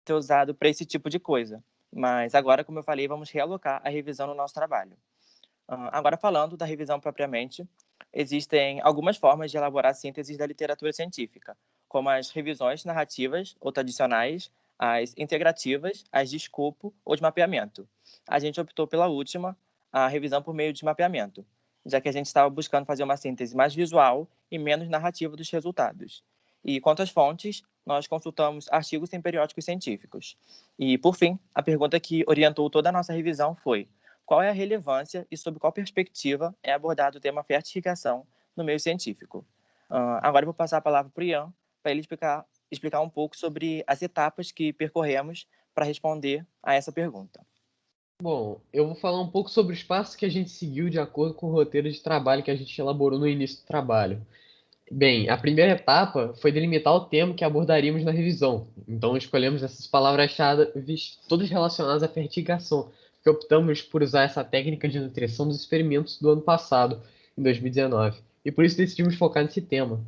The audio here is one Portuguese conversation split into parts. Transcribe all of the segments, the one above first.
ser usado para esse tipo de coisa. Mas agora, como eu falei, vamos realocar a revisão no nosso trabalho. Agora, falando da revisão propriamente, existem algumas formas de elaborar sínteses da literatura científica, como as revisões narrativas ou tradicionais, as integrativas, as de escopo ou de mapeamento. A gente optou pela última, a revisão por meio de mapeamento, já que a gente estava buscando fazer uma síntese mais visual e menos narrativa dos resultados. E quanto às fontes, nós consultamos artigos em periódicos científicos. E, por fim, a pergunta que orientou toda a nossa revisão foi: qual é a relevância e sob qual perspectiva é abordado o tema fertirrigação no meio científico? Agora eu vou passar a palavra para o Ian, para ele explicar um pouco sobre as etapas que percorremos para responder a essa pergunta. Bom, eu vou falar um pouco sobre os passos que a gente seguiu de acordo com o roteiro de trabalho que a gente elaborou no início do trabalho. Bem, a primeira etapa foi delimitar o tema que abordaríamos na revisão. Então, escolhemos essas palavras-chave todas relacionadas à fertigação, porque optamos por usar essa técnica de nutrição dos experimentos do ano passado, em 2019, e por isso decidimos focar nesse tema.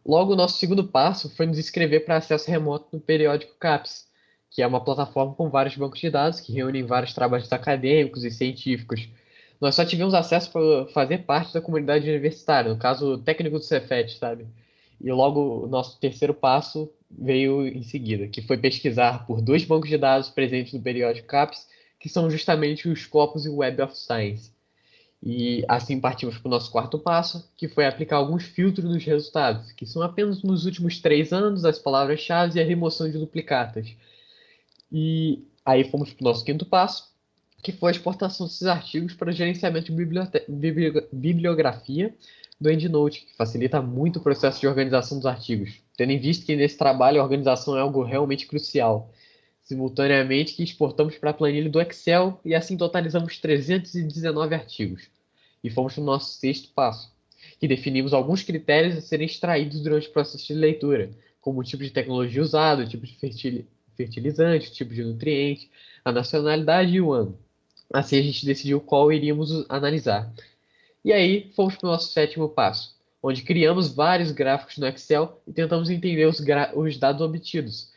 Logo, o nosso segundo passo foi nos inscrever para acesso remoto no periódico CAPES, que é uma plataforma com vários bancos de dados que reúnem vários trabalhos acadêmicos e científicos. Nós só tivemos acesso para fazer parte da comunidade universitária, no caso, técnico do Cefet, sabe? E logo o nosso terceiro passo veio em seguida, que foi pesquisar por dois bancos de dados presentes no periódico CAPES, que são justamente o Scopus e o Web of Science. E assim partimos para o nosso quarto passo, que foi aplicar alguns filtros nos resultados, que são apenas nos últimos 3 anos, as palavras-chave e a remoção de duplicatas. E aí fomos para o nosso quinto passo, que foi a exportação desses artigos para o gerenciamento de bibliografia do EndNote, que facilita muito o processo de organização dos artigos, tendo em vista que nesse trabalho a organização é algo realmente crucial. Simultaneamente que exportamos para a planilha do Excel e assim totalizamos 319 artigos. E fomos no nosso sexto passo, que definimos alguns critérios a serem extraídos durante o processo de leitura, como o tipo de tecnologia usado, o tipo de fertilizante, o tipo de nutriente, a nacionalidade e o ano. Assim a gente decidiu qual iríamos analisar. E aí fomos para o nosso sétimo passo, onde criamos vários gráficos no Excel e tentamos entender os dados obtidos.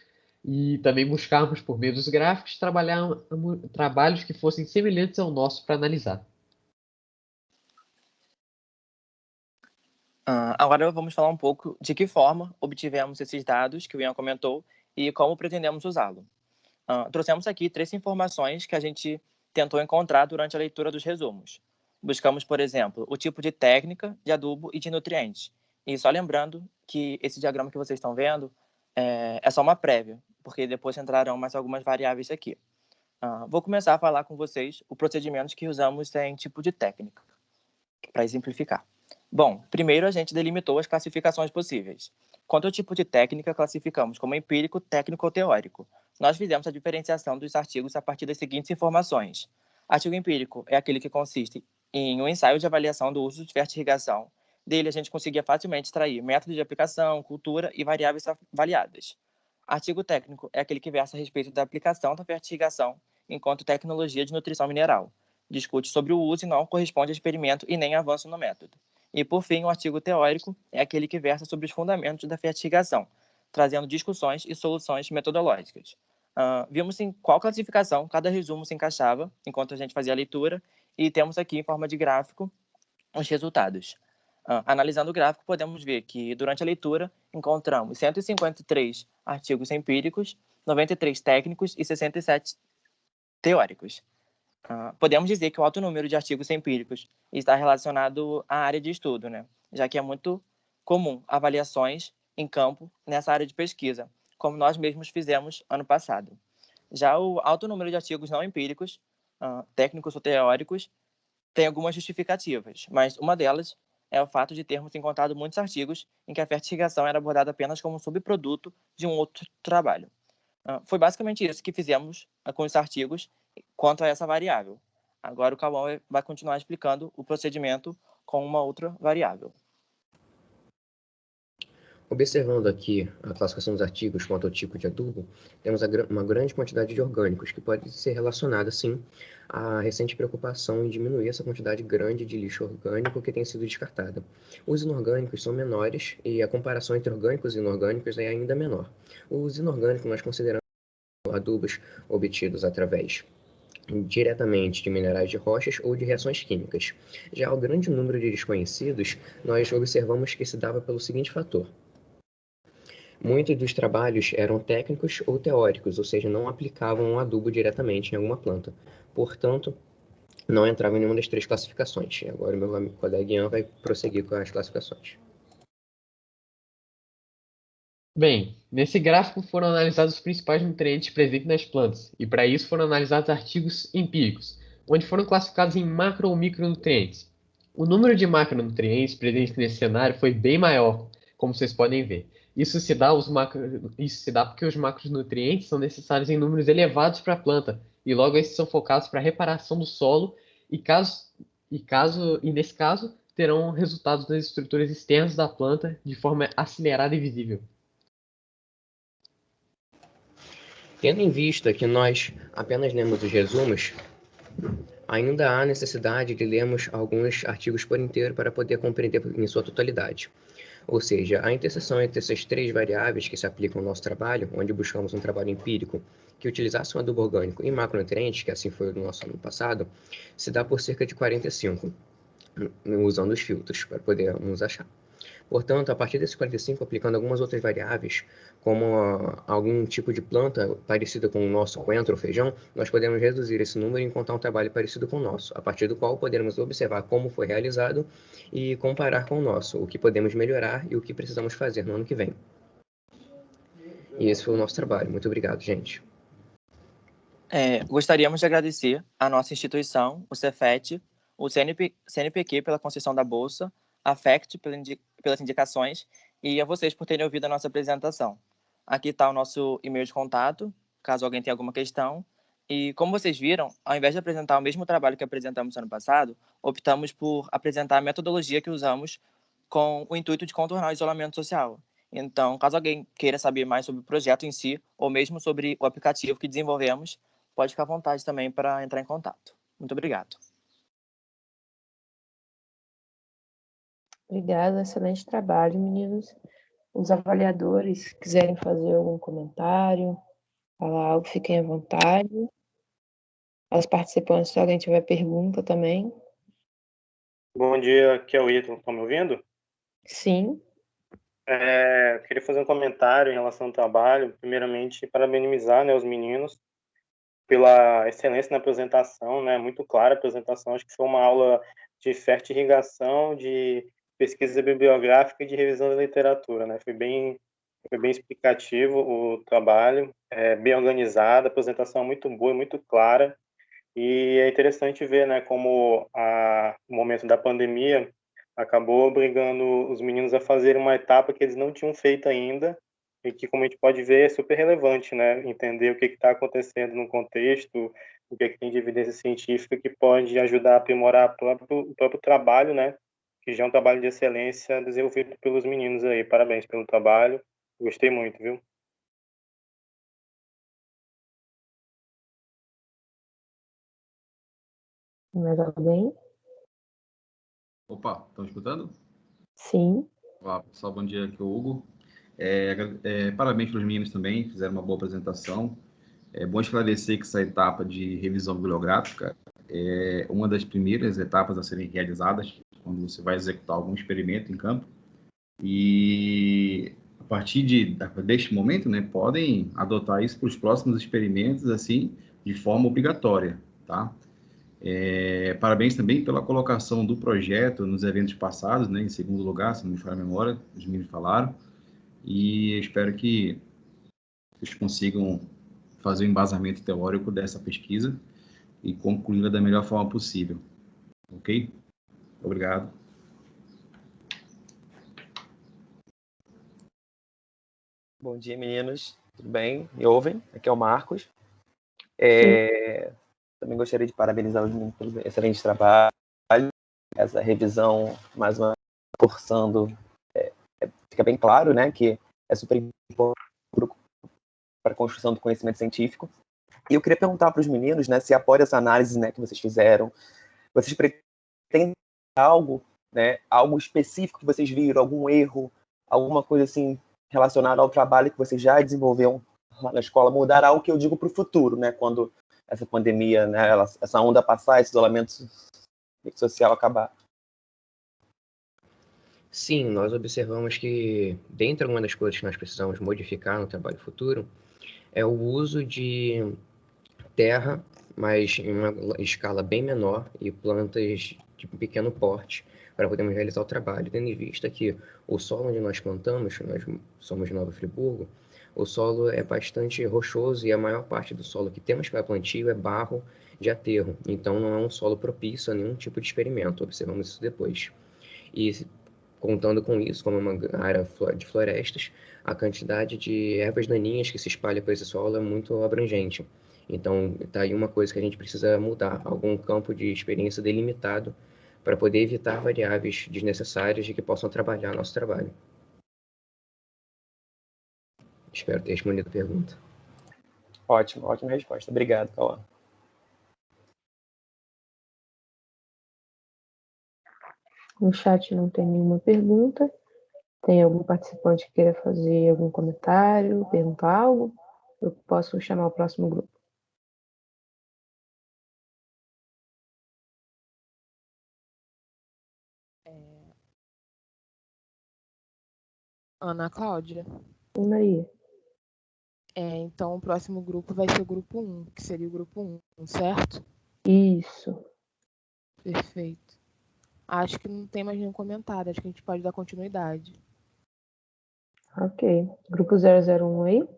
E também buscarmos, por meio dos gráficos, trabalhos que fossem semelhantes ao nosso para analisar. Agora vamos falar um pouco de que forma obtivemos esses dados que o Ian comentou e como pretendemos usá-lo. Trouxemos aqui 3 informações que a gente tentou encontrar durante a leitura dos resumos. Buscamos, por exemplo, o tipo de técnica de adubo e de nutrientes. E só lembrando que esse diagrama que vocês estão vendo é só uma prévia, porque depois entrarão mais algumas variáveis aqui. Vou começar a falar com vocês o procedimento que usamos em tipo de técnica, para exemplificar. Bom, primeiro a gente delimitou as classificações possíveis. Quanto ao tipo de técnica, classificamos como empírico, técnico ou teórico. Nós fizemos a diferenciação dos artigos a partir das seguintes informações. Artigo empírico é aquele que consiste em um ensaio de avaliação do uso de fertirrigação. Dele a gente conseguia facilmente extrair método de aplicação, cultura e variáveis avaliadas. Artigo técnico é aquele que versa a respeito da aplicação da fertirrigação enquanto tecnologia de nutrição mineral. Discute sobre o uso e não corresponde a experimento e nem avanço no método. E, por fim, o artigo teórico é aquele que versa sobre os fundamentos da fertirrigação, trazendo discussões e soluções metodológicas. Vimos em qual classificação cada resumo se encaixava enquanto a gente fazia a leitura, e temos aqui, em forma de gráfico, os resultados. Analisando o gráfico, podemos ver que, durante a leitura, encontramos 153 artigos empíricos, 93 técnicos e 67 teóricos. Podemos dizer que o alto número de artigos empíricos está relacionado à área de estudo, né? Já que é muito comum avaliações em campo nessa área de pesquisa, como nós mesmos fizemos ano passado. Já o alto número de artigos não empíricos, técnicos ou teóricos, tem algumas justificativas, mas uma delas é o fato de termos encontrado muitos artigos em que a fertirrigação era abordada apenas como um subproduto de um outro trabalho. Foi basicamente isso que fizemos com os artigos quanto a essa variável. Agora o Cauã vai continuar explicando o procedimento com uma outra variável. Observando aqui a classificação dos artigos quanto ao tipo de adubo, temos uma grande quantidade de orgânicos, que pode ser relacionada, sim, à recente preocupação em diminuir essa quantidade grande de lixo orgânico que tem sido descartada. Os inorgânicos são menores e a comparação entre orgânicos e inorgânicos é ainda menor. Os inorgânicos nós consideramos são adubos obtidos através diretamente de minerais de rochas ou de reações químicas. Já ao grande número de desconhecidos, nós observamos que se dava pelo seguinte fator. Muitos dos trabalhos eram técnicos ou teóricos, ou seja, não aplicavam um adubo diretamente em alguma planta. Portanto, não entrava em nenhuma das três classificações. E agora o meu amigo colega Ian vai prosseguir com as classificações. Bem, nesse gráfico foram analisados os principais nutrientes presentes nas plantas, e para isso foram analisados artigos empíricos, onde foram classificados em macro ou micronutrientes. O número de macronutrientes presentes nesse cenário foi bem maior, como vocês podem ver. Isso se dá porque os macronutrientes são necessários em números elevados para a planta, e logo esses são focados para a reparação do solo, e nesse caso terão resultados nas estruturas externas da planta de forma acelerada e visível. Tendo em vista que nós apenas lemos os resumos, ainda há necessidade de lermos alguns artigos por inteiro para poder compreender em sua totalidade. Ou seja, a interseção entre essas três variáveis que se aplicam ao nosso trabalho, onde buscamos um trabalho empírico que utilizasse um adubo orgânico e macronutrientes, que assim foi no nosso ano passado, se dá por cerca de 45, usando os filtros para podermos achar. Portanto, a partir desses 45, aplicando algumas outras variáveis, como algum tipo de planta parecida com o nosso coentro ou feijão, nós podemos reduzir esse número e encontrar um trabalho parecido com o nosso, a partir do qual podemos observar como foi realizado e comparar com o nosso, o que podemos melhorar e o que precisamos fazer no ano que vem. E esse foi o nosso trabalho. Muito obrigado, gente. Gostaríamos de agradecer à nossa instituição, o Cefet, o CNPq pela concessão da bolsa, a FECT pelas indicações e a vocês por terem ouvido a nossa apresentação. Aqui está o nosso e-mail de contato, caso alguém tenha alguma questão. E como vocês viram, ao invés de apresentar o mesmo trabalho que apresentamos ano passado, optamos por apresentar a metodologia que usamos com o intuito de contornar o isolamento social. Então, caso alguém queira saber mais sobre o projeto em si, ou mesmo sobre o aplicativo que desenvolvemos, pode ficar à vontade também para entrar em contato. Muito obrigado. Obrigada, excelente trabalho, meninos. Os avaliadores quiserem fazer algum comentário, falar algo, fiquem à vontade. As participantes, se alguém tiver pergunta também. Bom dia, aqui é o Ítalo, estão me ouvindo? Sim. Queria fazer um comentário em relação ao trabalho. Primeiramente, parabenizar, né, os meninos pela excelência na apresentação, né, muito clara a apresentação. Acho que foi uma aula de fertirrigação, de pesquisa bibliográfica e de revisão da literatura, né? Foi bem explicativo o trabalho, bem organizado, a apresentação muito boa, muito clara. E é interessante ver, né, como o momento da pandemia acabou obrigando os meninos a fazer uma etapa que eles não tinham feito ainda e que, como a gente pode ver, é super relevante, né? Entender o que está acontecendo no contexto, o que tem de evidência científica que pode ajudar a aprimorar o próprio trabalho, né? Que já é um trabalho de excelência desenvolvido pelos meninos aí. Parabéns pelo trabalho. Gostei muito, viu? Mais alguém? Opa, estão escutando? Sim. Olá, pessoal, bom dia, aqui é o Hugo. Parabéns para os meninos também, fizeram uma boa apresentação. É bom esclarecer que essa etapa de revisão bibliográfica é uma das primeiras etapas a serem realizadas quando você vai executar algum experimento em campo. E a partir deste momento, né, podem adotar isso para os próximos experimentos, assim, de forma obrigatória, tá? Parabéns também pela colocação do projeto nos eventos passados, né, em segundo lugar, se não me falha a memória, os meninos falaram, e espero que vocês consigam fazer o embasamento teórico dessa pesquisa e concluí-la da melhor forma possível, ok? Obrigado. Bom dia, meninos. Tudo bem? Me ouvem? Aqui é o Marcos. Também gostaria de parabenizar os meninos pelo excelente trabalho. Essa revisão, mais uma vez, reforçando, fica bem claro, né, que é super importante para a construção do conhecimento científico. E eu queria perguntar para os meninos, né, se após essa análise, né, que vocês fizeram, vocês pretendem algo, né, algo específico que vocês viram, algum erro, alguma coisa assim relacionada ao trabalho que vocês já desenvolveram lá na escola mudará o que eu digo para o futuro, né? Quando essa pandemia, né, essa onda passar, esse isolamento social acabar. Sim, nós observamos que, dentre uma das coisas que nós precisamos modificar no trabalho futuro, é o uso de terra, mas em uma escala bem menor, e plantas de pequeno porte, para podermos realizar o trabalho, tendo em vista que o solo onde nós plantamos, nós somos de Nova Friburgo, o solo é bastante rochoso e a maior parte do solo que temos para plantio é barro de aterro, então não é um solo propício a nenhum tipo de experimento, observamos isso depois. E contando com isso, como uma área de florestas, a quantidade de ervas daninhas que se espalha por esse solo é muito abrangente. Então, está aí uma coisa que a gente precisa mudar, algum campo de experiência delimitado para poder evitar variáveis desnecessárias e que possam atrapalhar nosso trabalho. Espero ter respondido a pergunta. Ótimo, ótima resposta. Obrigado, Cauã. No chat não tem nenhuma pergunta. Tem algum participante que queira fazer algum comentário, perguntar algo? Eu posso chamar o próximo grupo. Ana Cláudia. Ana aí. Então, o próximo grupo vai ser o grupo 1, que seria o grupo 1, certo? Isso. Perfeito. Acho que não tem mais nenhum comentário, acho que a gente pode dar continuidade. Ok. Grupo 001 aí?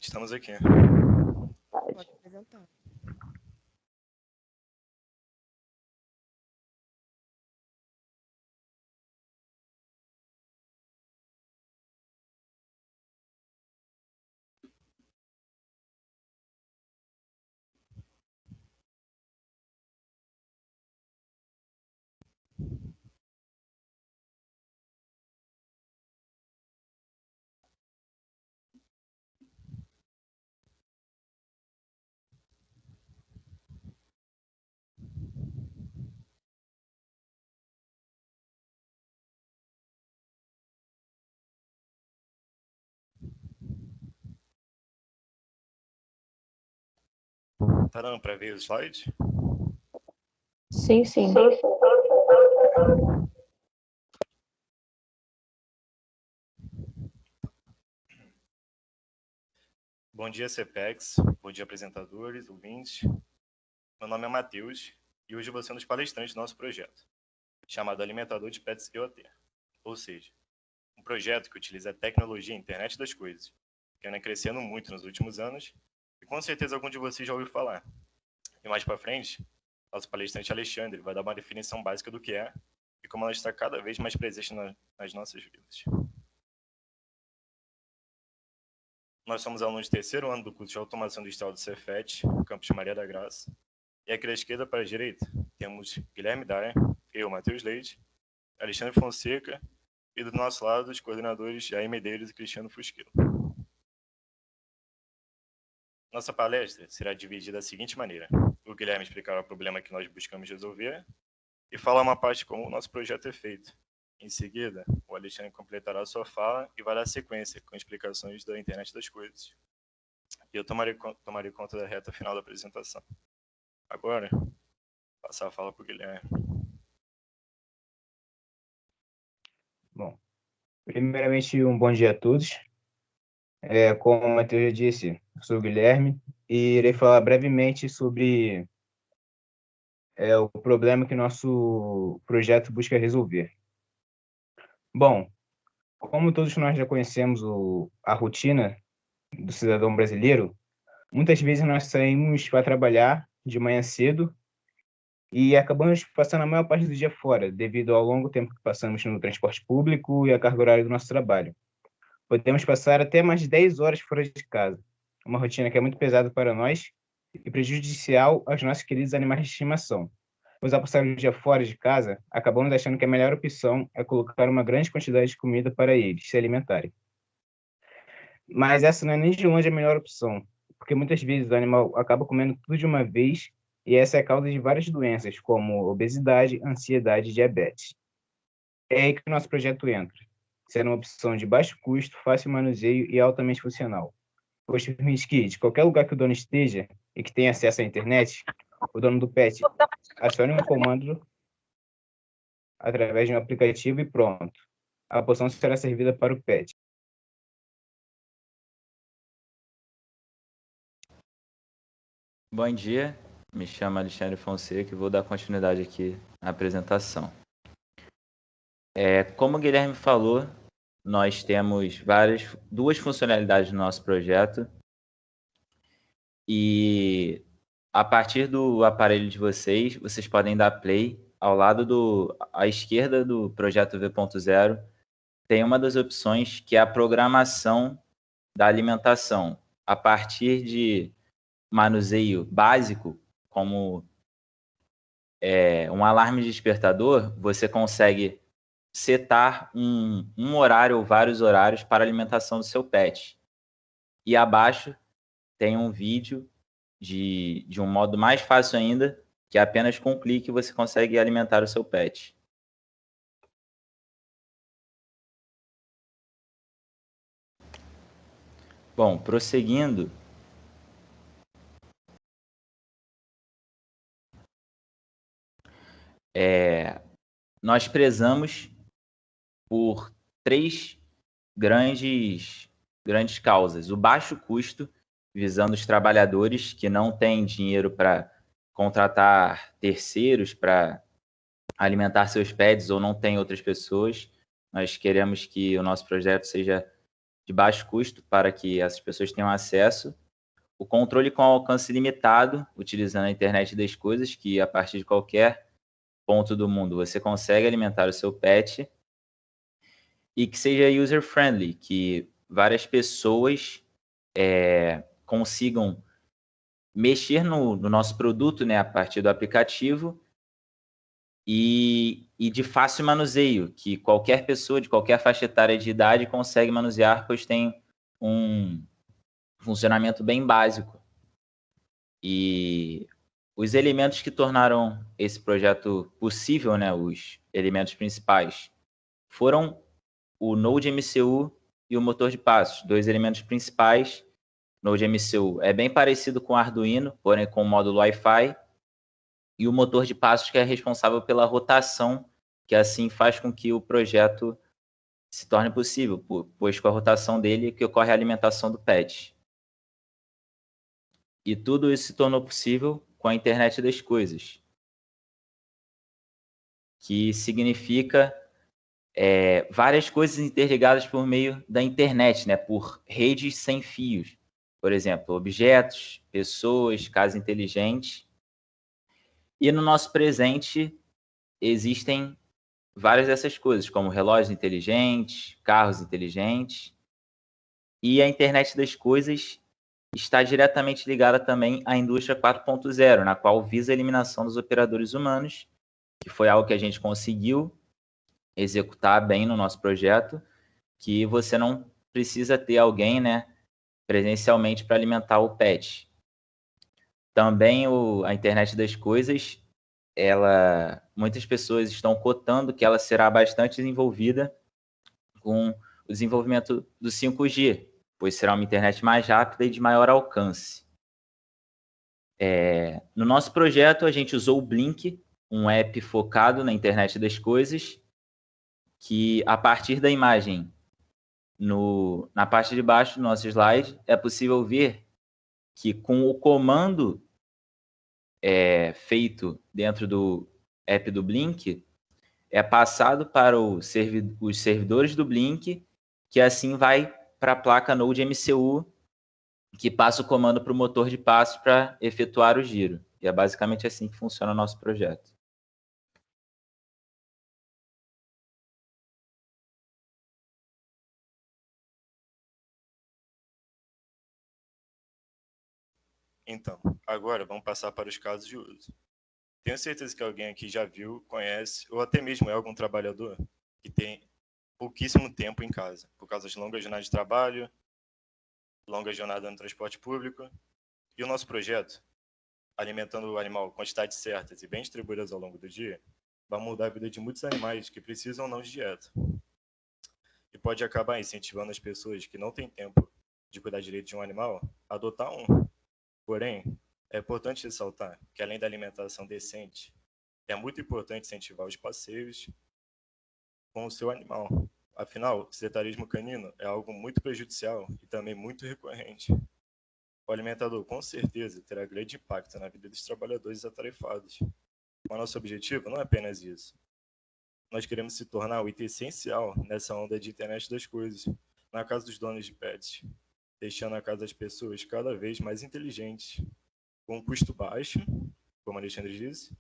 Estamos aqui. Pode apresentar. Tá dando para ver os slides? Sim, sim. Bom dia, CPEX. Bom dia, apresentadores, ouvintes. Meu nome é Matheus e hoje eu vou ser um dos palestrantes do nosso projeto, chamado Alimentador de Pets IoT. Ou seja, um projeto que utiliza a tecnologia e a internet das coisas, que anda crescendo muito nos últimos anos e com certeza algum de vocês já ouviu falar. E mais para frente, nosso palestrante Alexandre vai dar uma definição básica do que é e como ela está cada vez mais presente nas nossas vidas. Nós somos alunos de 3º ano do curso de Automação Industrial do Cefet, campus Maria da Graça. E aqui da esquerda para a direita, temos Guilherme Dyer, eu, Matheus Leite, Alexandre Fonseca e do nosso lado os coordenadores Jair Medeiros e Cristiano Fusquilo. Nossa palestra será dividida da seguinte maneira. O Guilherme explicará o problema que nós buscamos resolver e falar uma parte de como o nosso projeto é feito. Em seguida, o Alexandre completará a sua fala e vai dar sequência com explicações da internet das coisas. E eu tomarei conta da reta final da apresentação. Agora, passar a fala para o Guilherme. Bom, primeiramente, um bom dia a todos. Como o Matheus já disse, eu sou o Guilherme e irei falar brevemente sobre o problema que nosso projeto busca resolver. Bom, como todos nós já conhecemos a rotina do cidadão brasileiro, muitas vezes nós saímos para trabalhar de manhã cedo e acabamos passando a maior parte do dia fora, devido ao longo tempo que passamos no transporte público e a carga horária do nosso trabalho. Podemos passar até mais de 10 horas fora de casa, uma rotina que é muito pesada para nós e prejudicial aos nossos queridos animais de estimação. Pois ao passar o dia fora de casa, acabamos achando que a melhor opção é colocar uma grande quantidade de comida para eles se alimentarem. Mas essa não é nem de longe a melhor opção, porque muitas vezes o animal acaba comendo tudo de uma vez e essa é a causa de várias doenças, como obesidade, ansiedade e diabetes. É aí que o nosso projeto entra, sendo uma opção de baixo custo, fácil manuseio e altamente funcional. pois permite que, de qualquer lugar que o dono esteja e que tenha acesso à internet, o dono do pet acione um comando através de um aplicativo e pronto. A poção será servida para o pet. Bom dia, me chamo Alexandre Fonseca e vou dar continuidade aqui à apresentação. Como o Guilherme falou, nós temos duas funcionalidades no nosso projeto e a partir do aparelho de vocês podem dar play. Ao lado à esquerda do projeto V.0 tem uma das opções que é a programação da alimentação. A partir de manuseio básico, como um alarme de despertador, você consegue setar um horário ou vários horários para a alimentação do seu pet. E abaixo tem um vídeo de um modo mais fácil ainda, que é apenas com um clique você consegue alimentar o seu pet. Bom, prosseguindo, nós prezamos por três grandes causas. O baixo custo, visando os trabalhadores que não têm dinheiro para contratar terceiros para alimentar seus pets ou não tem outras pessoas. Nós queremos que o nosso projeto seja de baixo custo para que essas pessoas tenham acesso. O controle com alcance limitado, utilizando a internet das coisas, que a partir de qualquer ponto do mundo você consegue alimentar o seu pet. E que seja user-friendly, que várias pessoas consigam mexer no nosso produto, né, a partir do aplicativo e de fácil manuseio, que qualquer pessoa de qualquer faixa etária de idade consegue manusear, pois tem um funcionamento bem básico. E os elementos que tornaram esse projeto possível, né, os elementos principais, foram o Node MCU e o motor de passos, dois elementos principais. O Node MCU é bem parecido com o Arduino, porém com o módulo Wi-Fi, e o motor de passos que é responsável pela rotação, que assim faz com que o projeto se torne possível, pois com a rotação dele que ocorre a alimentação do pet. E tudo isso se tornou possível com a internet das coisas, que significa várias coisas interligadas por meio da internet, né, por redes sem fios. Por exemplo, objetos, pessoas, casas inteligentes. E no nosso presente existem várias dessas coisas, como relógios inteligentes, carros inteligentes. E a internet das coisas está diretamente ligada também à indústria 4.0, na qual visa a eliminação dos operadores humanos, que foi algo que a gente conseguiu executar bem no nosso projeto, que você não precisa ter alguém, né, presencialmente para alimentar o pet. Também a internet das coisas, muitas pessoas estão cotando que ela será bastante desenvolvida com o desenvolvimento do 5G, pois será uma internet mais rápida e de maior alcance. No nosso projeto, a gente usou o Blink, um app focado na internet das coisas, que a partir da imagem na parte de baixo do nosso slide é possível ver que com o comando feito dentro do app do Blink é passado para os servidores do Blink, que assim vai para a placa Node MCU, que passa o comando para o motor de passos para efetuar o giro. E é basicamente assim que funciona o nosso projeto. Então, agora vamos passar para os casos de uso. Tenho certeza que alguém aqui já viu, conhece, ou até mesmo é algum trabalhador que tem pouquíssimo tempo em casa, por causa de longas jornadas de trabalho, longa jornada no transporte público. E o nosso projeto, alimentando o animal com quantidades certas e bem distribuídas ao longo do dia, vai mudar a vida de muitos animais que precisam ou não de dieta. E pode acabar incentivando as pessoas que não têm tempo de cuidar direito de um animal, adotar um. Porém, é importante ressaltar que, além da alimentação decente, é muito importante incentivar os passeios com o seu animal. Afinal, o sedentarismo canino é algo muito prejudicial e também muito recorrente. O alimentador, com certeza, terá grande impacto na vida dos trabalhadores atarefados. O nosso objetivo não é apenas isso. Nós queremos se tornar o item essencial nessa onda de internet das coisas, na casa dos donos de pets, deixando a casa das pessoas cada vez mais inteligentes, com um custo baixo, como Alexandre disse,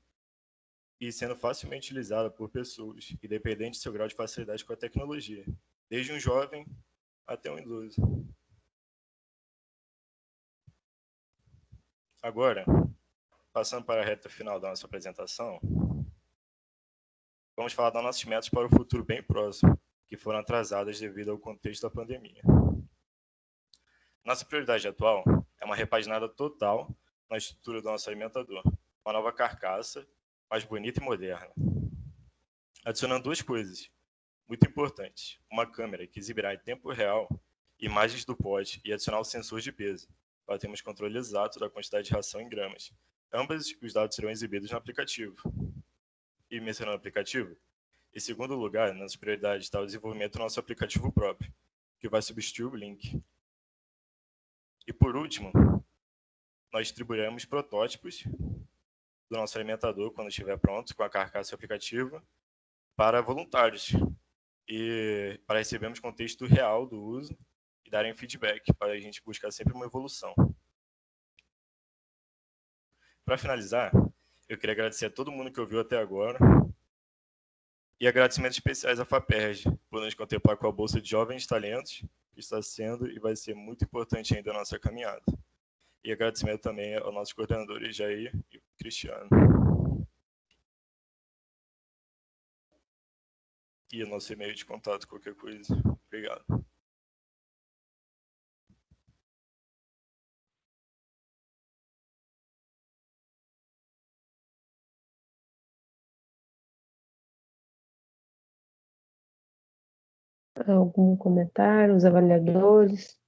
e sendo facilmente utilizada por pessoas, independente do seu grau de facilidade com a tecnologia, desde um jovem até um idoso. Agora, passando para a reta final da nossa apresentação, vamos falar das nossas metas para o futuro bem próximo, que foram atrasadas devido ao contexto da pandemia. Nossa prioridade atual é uma repaginada total na estrutura do nosso alimentador, uma nova carcaça, mais bonita e moderna. Adicionando duas coisas muito importantes: uma câmera que exibirá em tempo real imagens do pote e adicionar o sensor de peso, para termos controle exato da quantidade de ração em gramas. Ambos os dados serão exibidos no aplicativo. E mencionando o aplicativo, em segundo lugar, nas prioridades está o desenvolvimento do nosso aplicativo próprio, que vai substituir o Link. E por último, nós distribuiremos protótipos do nosso alimentador quando estiver pronto, com a carcaça aplicativa, para voluntários, e para recebermos contexto real do uso e darem feedback, para a gente buscar sempre uma evolução. Para finalizar, eu queria agradecer a todo mundo que ouviu até agora, e agradecimentos especiais à FAPERJ, por nos contemplar com a Bolsa de Jovens Talentos, que está sendo e vai ser muito importante ainda na nossa caminhada. E agradecimento também aos nossos coordenadores, Jair e Cristiano. E o nosso e-mail de contato, qualquer coisa. Obrigado. Algum comentário, os avaliadores?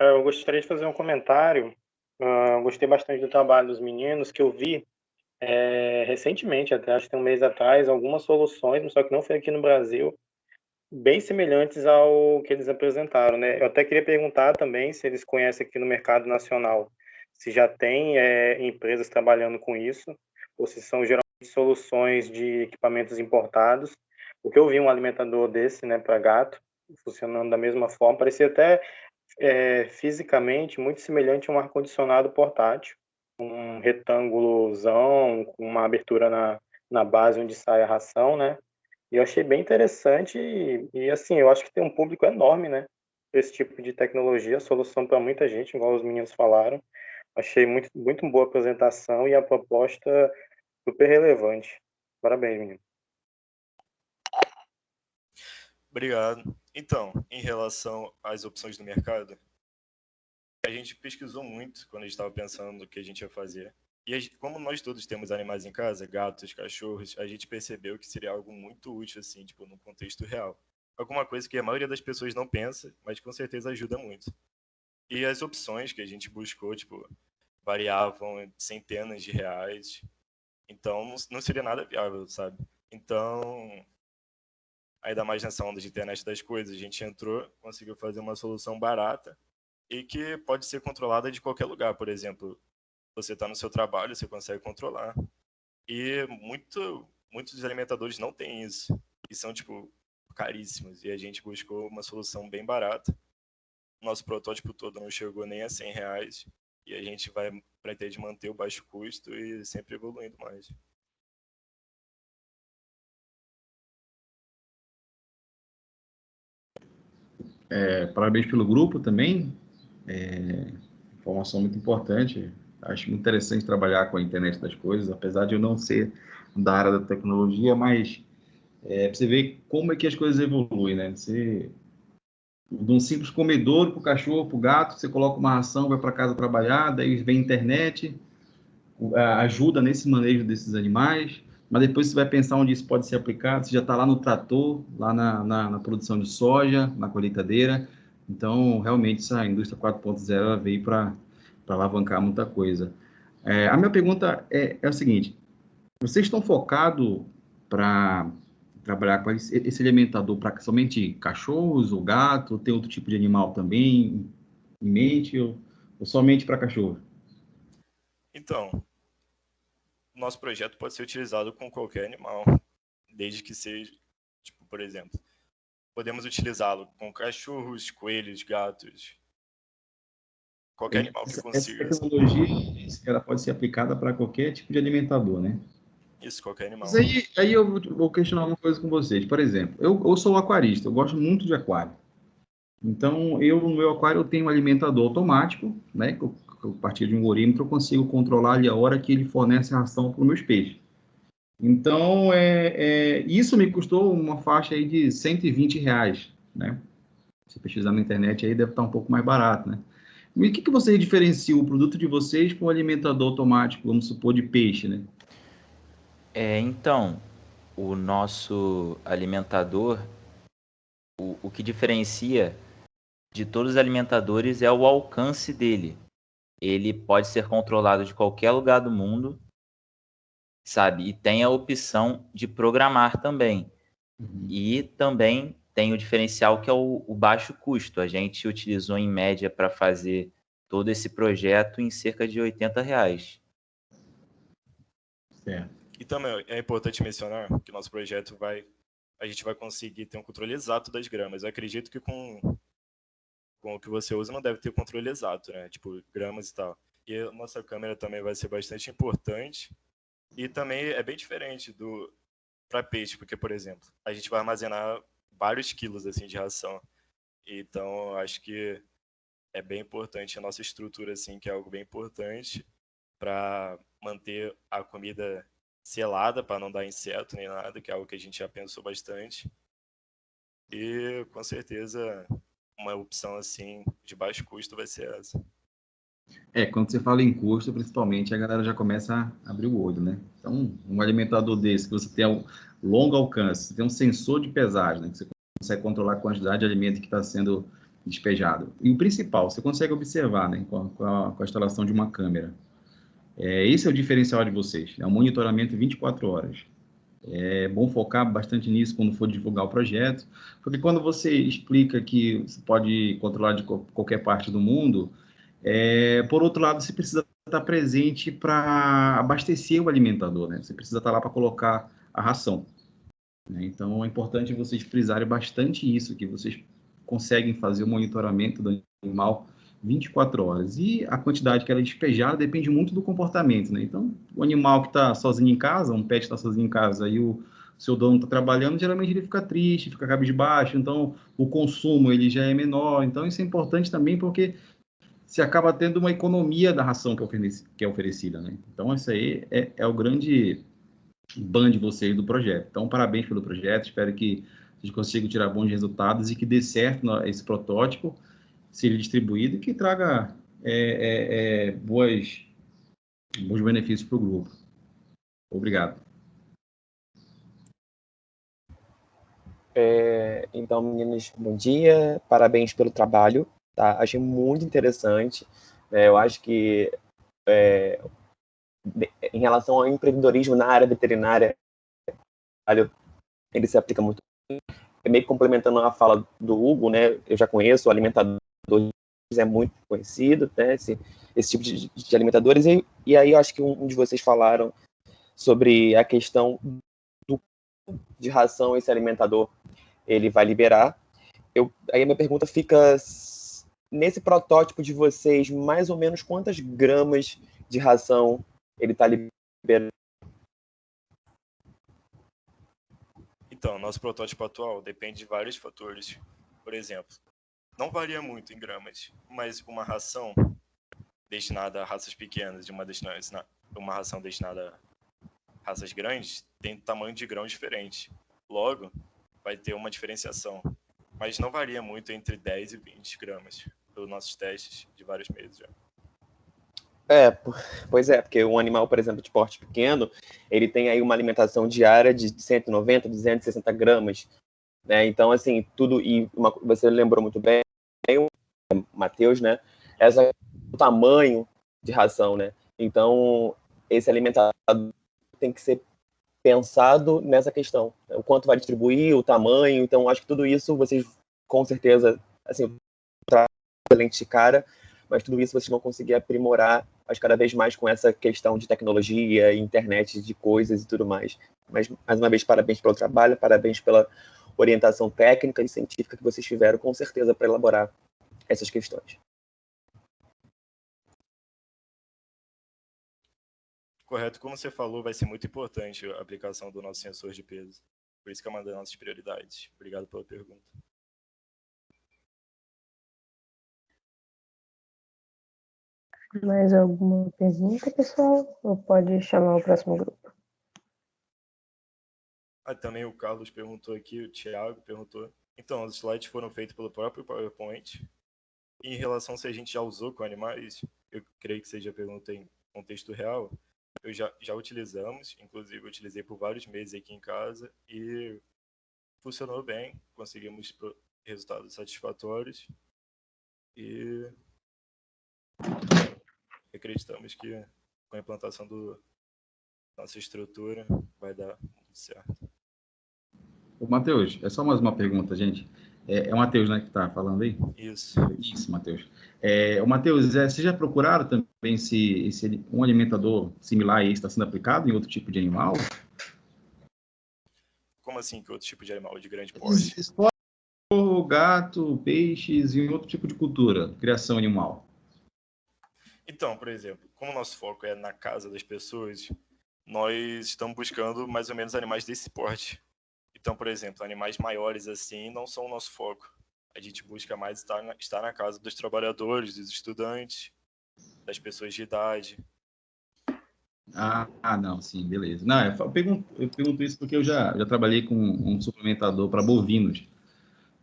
Eu gostaria de fazer um comentário. Gostei bastante do trabalho dos meninos, que eu vi recentemente, até acho que tem um mês atrás, algumas soluções, só que não foi aqui no Brasil, bem semelhantes ao que eles apresentaram, né? Eu até queria perguntar também se eles conhecem aqui no mercado nacional, se já tem empresas trabalhando com isso, ou se são geralmente soluções de equipamentos importados. Porque eu vi um alimentador desse, né, para gato, funcionando da mesma forma, parecia até fisicamente muito semelhante a um ar-condicionado portátil, um retângulozão com uma abertura na base onde sai a ração, né? E eu achei bem interessante e assim, eu acho que tem um público enorme, né? Esse tipo de tecnologia, solução para muita gente, igual os meninos falaram. Achei muito, muito boa a apresentação e a proposta super relevante. Parabéns, menino. Obrigado. Então, em relação às opções do mercado, a gente pesquisou muito quando a gente estava pensando no que a gente ia fazer. E como nós todos temos animais em casa, gatos, cachorros, a gente percebeu que seria algo muito útil, assim, tipo, no contexto real. Alguma coisa que a maioria das pessoas não pensa, mas com certeza ajuda muito. E as opções que a gente buscou, tipo, variavam em centenas de reais. Então, não seria nada viável, sabe? Então, ainda mais nessa onda de internet das coisas, a gente entrou, conseguiu fazer uma solução barata e que pode ser controlada de qualquer lugar. Por exemplo, você está no seu trabalho, você consegue controlar. E muitos alimentadores não têm isso. E são, tipo, caríssimos. E a gente buscou uma solução bem barata. Nosso protótipo todo não chegou nem a R$100. E a gente vai pretende manter o baixo custo e sempre evoluindo mais. Parabéns pelo grupo também. Informação muito importante. Acho muito interessante trabalhar com a internet das coisas, apesar de eu não ser da área da tecnologia, mas para você ver como é que as coisas evoluem, né? Você, de um simples comedouro para o cachorro, para o gato, você coloca uma ração, vai para casa trabalhar, daí vem a internet, ajuda nesse manejo desses animais, mas depois você vai pensar onde isso pode ser aplicado, você já está lá no trator, lá na produção de soja, na colheitadeira, Então, realmente, essa indústria 4.0 ela veio para alavancar muita coisa. A minha pergunta é o seguinte, vocês estão focados para trabalhar com esse alimentador para somente cachorros ou gato? Tem outro tipo de animal também em mente ou somente para cachorro? Então, nosso projeto pode ser utilizado com qualquer animal, desde que seja, tipo, por exemplo, podemos utilizá-lo com cachorros, coelhos, gatos, qualquer animal que Essa consiga. tecnologia ela pode ser aplicada para qualquer tipo de alimentador, né? Isso, qualquer animal. Mas aí eu vou questionar uma coisa com vocês. Por exemplo, eu sou aquarista, eu gosto muito de aquário. Então, no meu aquário eu tenho um alimentador automático, né? Que a partir de um algoritmo eu consigo controlar ali a hora que ele fornece a ração para os meus peixes. Então, isso me custou uma faixa aí de R$ 120, né? Se pesquisar na internet aí deve estar um pouco mais barato, né? E o que vocês diferenciam o produto de vocês com o alimentador automático, vamos supor, de peixe, né? Então, o nosso alimentador, o que diferencia de todos os alimentadores é o alcance dele. Ele pode ser controlado de qualquer lugar do mundo, sabe? E tem a opção de programar também. E também tem o diferencial que é o baixo custo. A gente utilizou em média para fazer todo esse projeto em cerca de R$ 80. Certo. E também é importante mencionar que nosso projeto a gente vai conseguir ter um controle exato das gramas. Eu acredito que com o que você usa não deve ter controle exato, né? Tipo, gramas e tal. E a nossa câmera também vai ser bastante importante. E também é bem diferente para peixe, porque, por exemplo, a gente vai armazenar vários quilos assim de ração. Então, acho que é bem importante a nossa estrutura, assim, que é algo bem importante para manter a comida selada, para não dar inseto nem nada, que é algo que a gente já pensou bastante. E, com certeza, uma opção, assim, de baixo custo vai ser essa. Quando você fala em custo, principalmente, a galera já começa a abrir o olho, né? Então, um alimentador desse, que você tem um longo alcance, você tem um sensor de pesagem, né? Que você consegue controlar a quantidade de alimento que está sendo despejado. E o principal, você consegue observar, né? Com a instalação de uma câmera. Esse é o diferencial de vocês, é um monitoramento 24 horas. É bom focar bastante nisso quando for divulgar o projeto, porque quando você explica que você pode controlar de qualquer parte do mundo, por outro lado, você precisa estar presente para abastecer o alimentador, né? Você precisa estar lá para colocar a ração, né? Então, é importante vocês frisarem bastante isso, que vocês conseguem fazer o monitoramento do animal 24 horas. E a quantidade que ela é despejada depende muito do comportamento, né? Então, o animal que está sozinho em casa, um pet está sozinho em casa, e o seu dono está trabalhando, geralmente ele fica triste, fica cabisbaixo, então o consumo ele já é menor. Então, isso é importante também porque se acaba tendo uma economia da ração que é oferecida, né? Então, isso aí é o grande ban de vocês do projeto. Então, parabéns pelo projeto, espero que vocês consigam tirar bons resultados e que dê certo esse protótipo, seja distribuído e que traga bons benefícios para o grupo. Obrigado. Então, meninas, bom dia, parabéns pelo trabalho, tá? Achei muito interessante. Eu acho que em relação ao empreendedorismo na área veterinária, ele se aplica muito. Meio complementando a fala do Hugo, né? Eu já conheço o alimentador, é muito conhecido, né? Esse tipo de alimentadores. E aí eu acho que um de vocês falaram sobre a questão de ração esse alimentador ele vai liberar. Aí a minha pergunta fica, nesse protótipo de vocês, mais ou menos quantas gramas de ração ele está liberando? Então, nosso protótipo atual depende de vários fatores. Por exemplo, não varia muito em gramas, mas uma ração destinada a raças pequenas e uma ração destinada a raças grandes tem tamanho de grão diferente. Logo, vai ter uma diferenciação. Mas não varia muito entre 10 e 20 gramas, pelos nossos testes de vários meses já. Pois é, porque um animal, por exemplo, de porte pequeno, ele tem aí uma alimentação diária de 190, 260 gramas, né? Então, assim, você lembrou muito bem, Matheus, né? O tamanho de ração, né? Então, esse alimentador tem que ser pensado nessa questão. O quanto vai distribuir, o tamanho. Então, acho que tudo isso vocês, com certeza, assim, excelente cara, mas tudo isso vocês vão conseguir aprimorar, acho, cada vez mais com essa questão de tecnologia, internet de coisas e tudo mais. Mas, mais uma vez, parabéns pelo trabalho, parabéns pela orientação técnica e científica que vocês tiveram, com certeza, para elaborar essas questões. Correto, como você falou, vai ser muito importante a aplicação do nosso sensor de peso. Por isso que é uma das nossas prioridades. Obrigado pela pergunta. Mais alguma pergunta, pessoal? Ou pode chamar o próximo grupo? Também o Carlos perguntou aqui, o Thiago perguntou. Então, os slides foram feitos pelo próprio PowerPoint. E em relação se a gente já usou com animais, eu creio que seja pergunta em contexto real, eu já utilizamos, inclusive eu utilizei por vários meses aqui em casa e funcionou bem, conseguimos resultados satisfatórios e acreditamos que com a implantação da nossa estrutura vai dar tudo certo. Ô, Matheus, é só mais uma pergunta, gente. É o Matheus, né, que está falando aí? Isso. Isso, Matheus. Matheus, vocês já procuraram também se um alimentador similar a esse está sendo aplicado em outro tipo de animal? Como assim, que outro tipo de animal de grande porte? Gato, peixes e outro tipo de cultura, criação animal. Então, por exemplo, como o nosso foco é na casa das pessoas, nós estamos buscando mais ou menos animais desse porte. Então, por exemplo, animais maiores assim não são o nosso foco. A gente busca mais estar na casa dos trabalhadores, dos estudantes, das pessoas de idade. Não, sim, beleza. Não, eu pergunto isso porque eu já trabalhei com um suplementador para bovinos.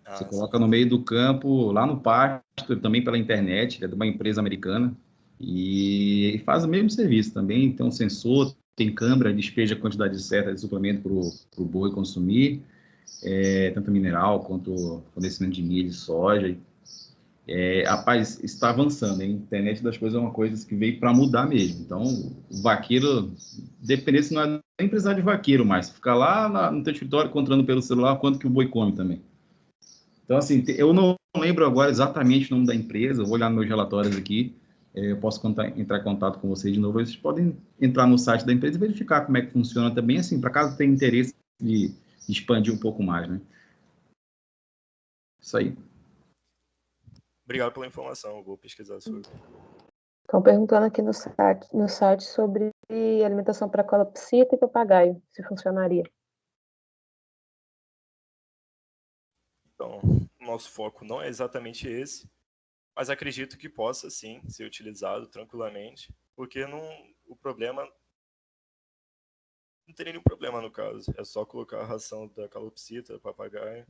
Você coloca no meio do campo, lá no pasto, também pela internet, é de uma empresa americana, e faz o mesmo serviço também. Tem um sensor, tem câmera, despeja a quantidade certa de suplemento para o boi consumir, tanto mineral quanto fornecimento de milho e soja. Rapaz, está avançando, hein? A internet das coisas é uma coisa que veio para mudar mesmo. Então, o vaqueiro, dependendo se não é nem precisar de vaqueiro mais, ficar lá no teu escritório controlando pelo celular quanto que o boi come também. Então, assim, eu não lembro agora exatamente o nome da empresa, eu vou olhar nos meus relatórios aqui, eu posso entrar em contato com vocês de novo, vocês podem entrar no site da empresa e verificar como é que funciona também, assim, para caso tenha interesse de expandir um pouco mais, né? Isso aí. Obrigado pela informação, eu vou pesquisar sobre. Estão perguntando aqui no site sobre alimentação para calopsita e papagaio, se funcionaria. Então, nosso foco não é exatamente esse, mas acredito que possa, sim, ser utilizado tranquilamente, porque o problema não teria nenhum problema no caso. É só colocar a ração da calopsita, do papagaio,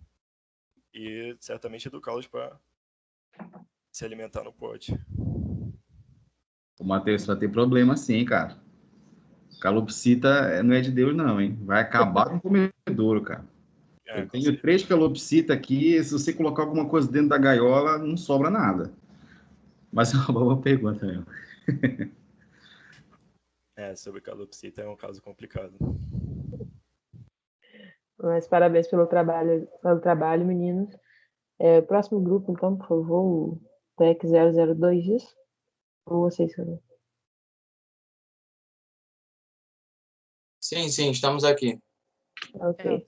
e certamente educá-los para se alimentar no pote. O Matheus vai ter problema sim, cara. Calopsita não é de Deus não, hein? Vai acabar com o comedouro, cara. Eu tenho 3 calopsitas aqui, se você colocar alguma coisa dentro da gaiola, não sobra nada. Mas é uma boa pergunta mesmo. Sobre calopsita é um caso complicado. Mas parabéns pelo trabalho, meninos. Próximo grupo, então, por favor, o TEC 002 isso? Ou vocês também? Sim, estamos aqui. Ok.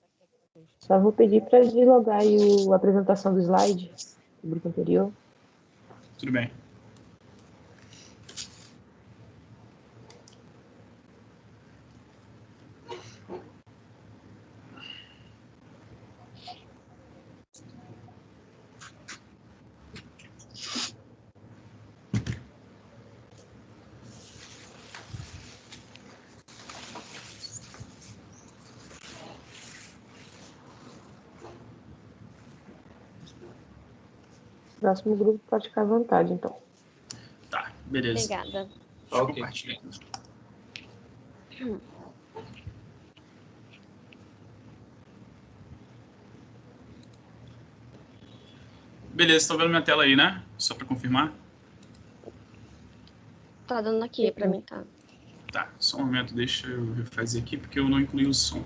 Só vou pedir para deslogar aí a apresentação do slide do grupo anterior. Tudo bem. Próximo grupo pode ficar à vontade, então. Tá, beleza. Obrigada. Ok. Beleza, estão vendo minha tela aí, né? Só para confirmar? Tá dando aqui para mim, tá? Tá, só um momento, deixa eu refazer aqui, porque eu não incluí o som.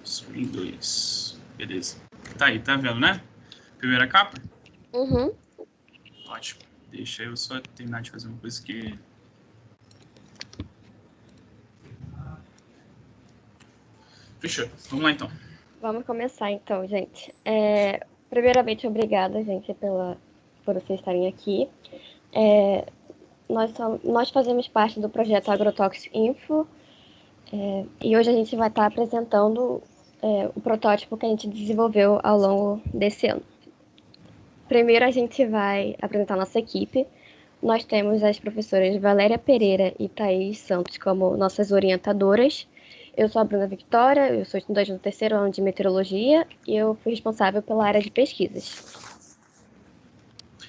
Screen 2. Beleza. Tá aí, tá vendo, né? Primeira capa? Uhum. Ótimo. Deixa eu só terminar de fazer uma coisa aqui. Fechou. Vamos lá, então. Vamos começar, então, gente. Primeiramente, obrigada, gente, por vocês estarem aqui. Nós fazemos parte do projeto Agrotox Info, e hoje a gente vai estar apresentando o protótipo que a gente desenvolveu ao longo desse ano. Primeiro, a gente vai apresentar nossa equipe. Nós temos as professoras Valéria Pereira e Thaís Santos como nossas orientadoras. Eu sou a Bruna Victoria, eu sou estudante do 3º ano de Meteorologia e eu fui responsável pela área de pesquisas.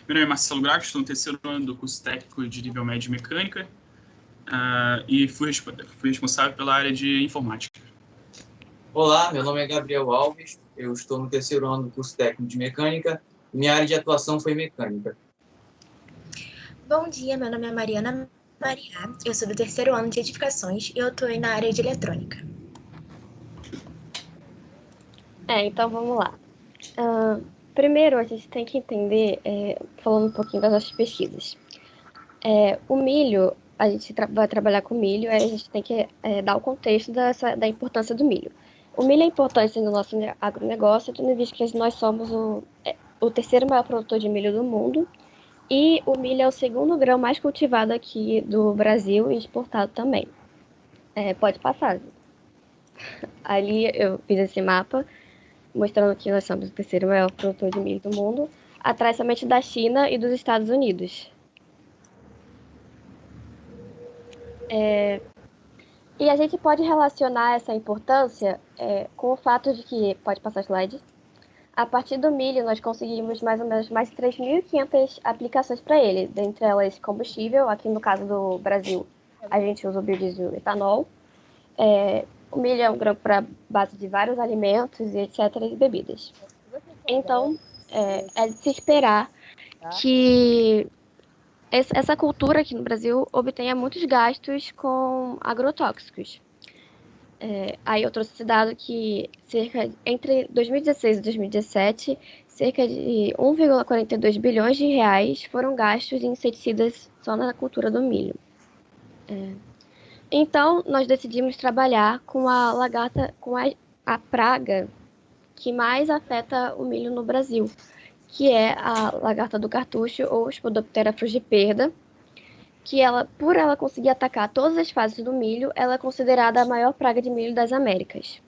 Meu nome é Marcelo Graco, estou no 3º ano do curso técnico de nível médio de mecânica e fui responsável pela área de informática. Olá, meu nome é Gabriel Alves, eu estou no 3º ano do curso técnico de mecânica e minha área de atuação foi mecânica. Bom dia, meu nome é Mariana Maria, eu sou do 3º ano de edificações e eu estou na área de eletrônica. Então vamos lá. Primeiro, a gente tem que entender, falando um pouquinho das nossas pesquisas. O milho, a gente vai trabalhar com milho, a gente tem que dar o contexto da importância do milho. O milho é importante no nosso agronegócio, tendo em vista que nós somos o 3º maior produtor de milho do mundo, e o milho é o 2º grão mais cultivado aqui do Brasil e exportado também. Pode passar. Ali eu fiz esse mapa, mostrando que nós somos o 3º maior produtor de milho do mundo, atrás somente da China e dos Estados Unidos. E a gente pode relacionar essa importância com o fato de que, pode passar slide, a partir do milho nós conseguimos mais ou menos mais de 3.500 aplicações para ele, dentre elas combustível, aqui no caso do Brasil a gente usa o biodiesel e etanol. O milho é um grão para base de vários alimentos e etc. e bebidas. Então, é de se esperar que essa cultura aqui no Brasil obtenha muitos gastos com agrotóxicos. Aí eu trouxe esse dado que entre 2016 e 2017, cerca de 1,42 bilhões de reais foram gastos em inseticidas só na cultura do milho. Então, nós decidimos trabalhar com a lagarta, com a praga que mais afeta o milho no Brasil, que é a lagarta do cartucho, ou Spodoptera frugiperda, que por ela conseguir atacar todas as fases do milho, ela é considerada a maior praga de milho das Américas.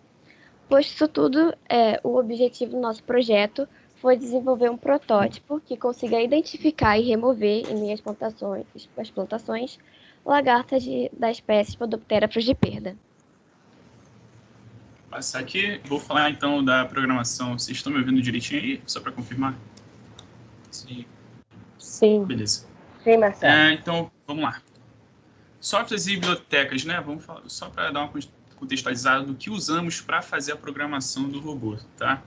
Posto isso tudo, o objetivo do nosso projeto foi desenvolver um protótipo que consiga identificar e remover em minhas plantações lagartas da espécie Spodoptera frugiperda. Passar aqui, vou falar então da programação. Vocês estão me ouvindo direitinho aí? Só para confirmar? Sim. Sim. Beleza. Sim, Marcelo. Então, vamos lá. Softwares e bibliotecas, né? Vamos falar só para dar uma contextualizada do que usamos para fazer a programação do robô, tá?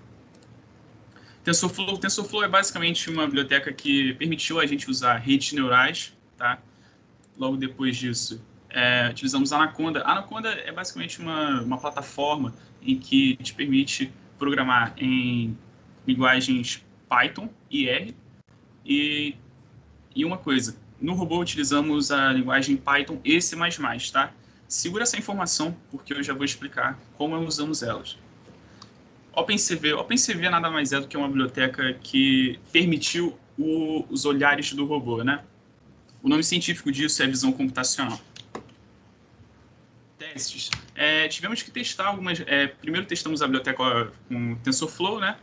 TensorFlow é basicamente uma biblioteca que permitiu a gente usar redes neurais, tá? Logo depois disso, utilizamos a Anaconda. A Anaconda é basicamente uma plataforma em que te permite programar em linguagens Python e R. E uma coisa, no robô utilizamos a linguagem Python e C++, tá? Segura essa informação, porque eu já vou explicar como usamos elas. OpenCV nada mais é do que uma biblioteca que permitiu os olhares do robô, né? O nome científico disso é visão computacional. Testes. Tivemos que testar algumas... primeiro testamos a biblioteca com TensorFlow, né?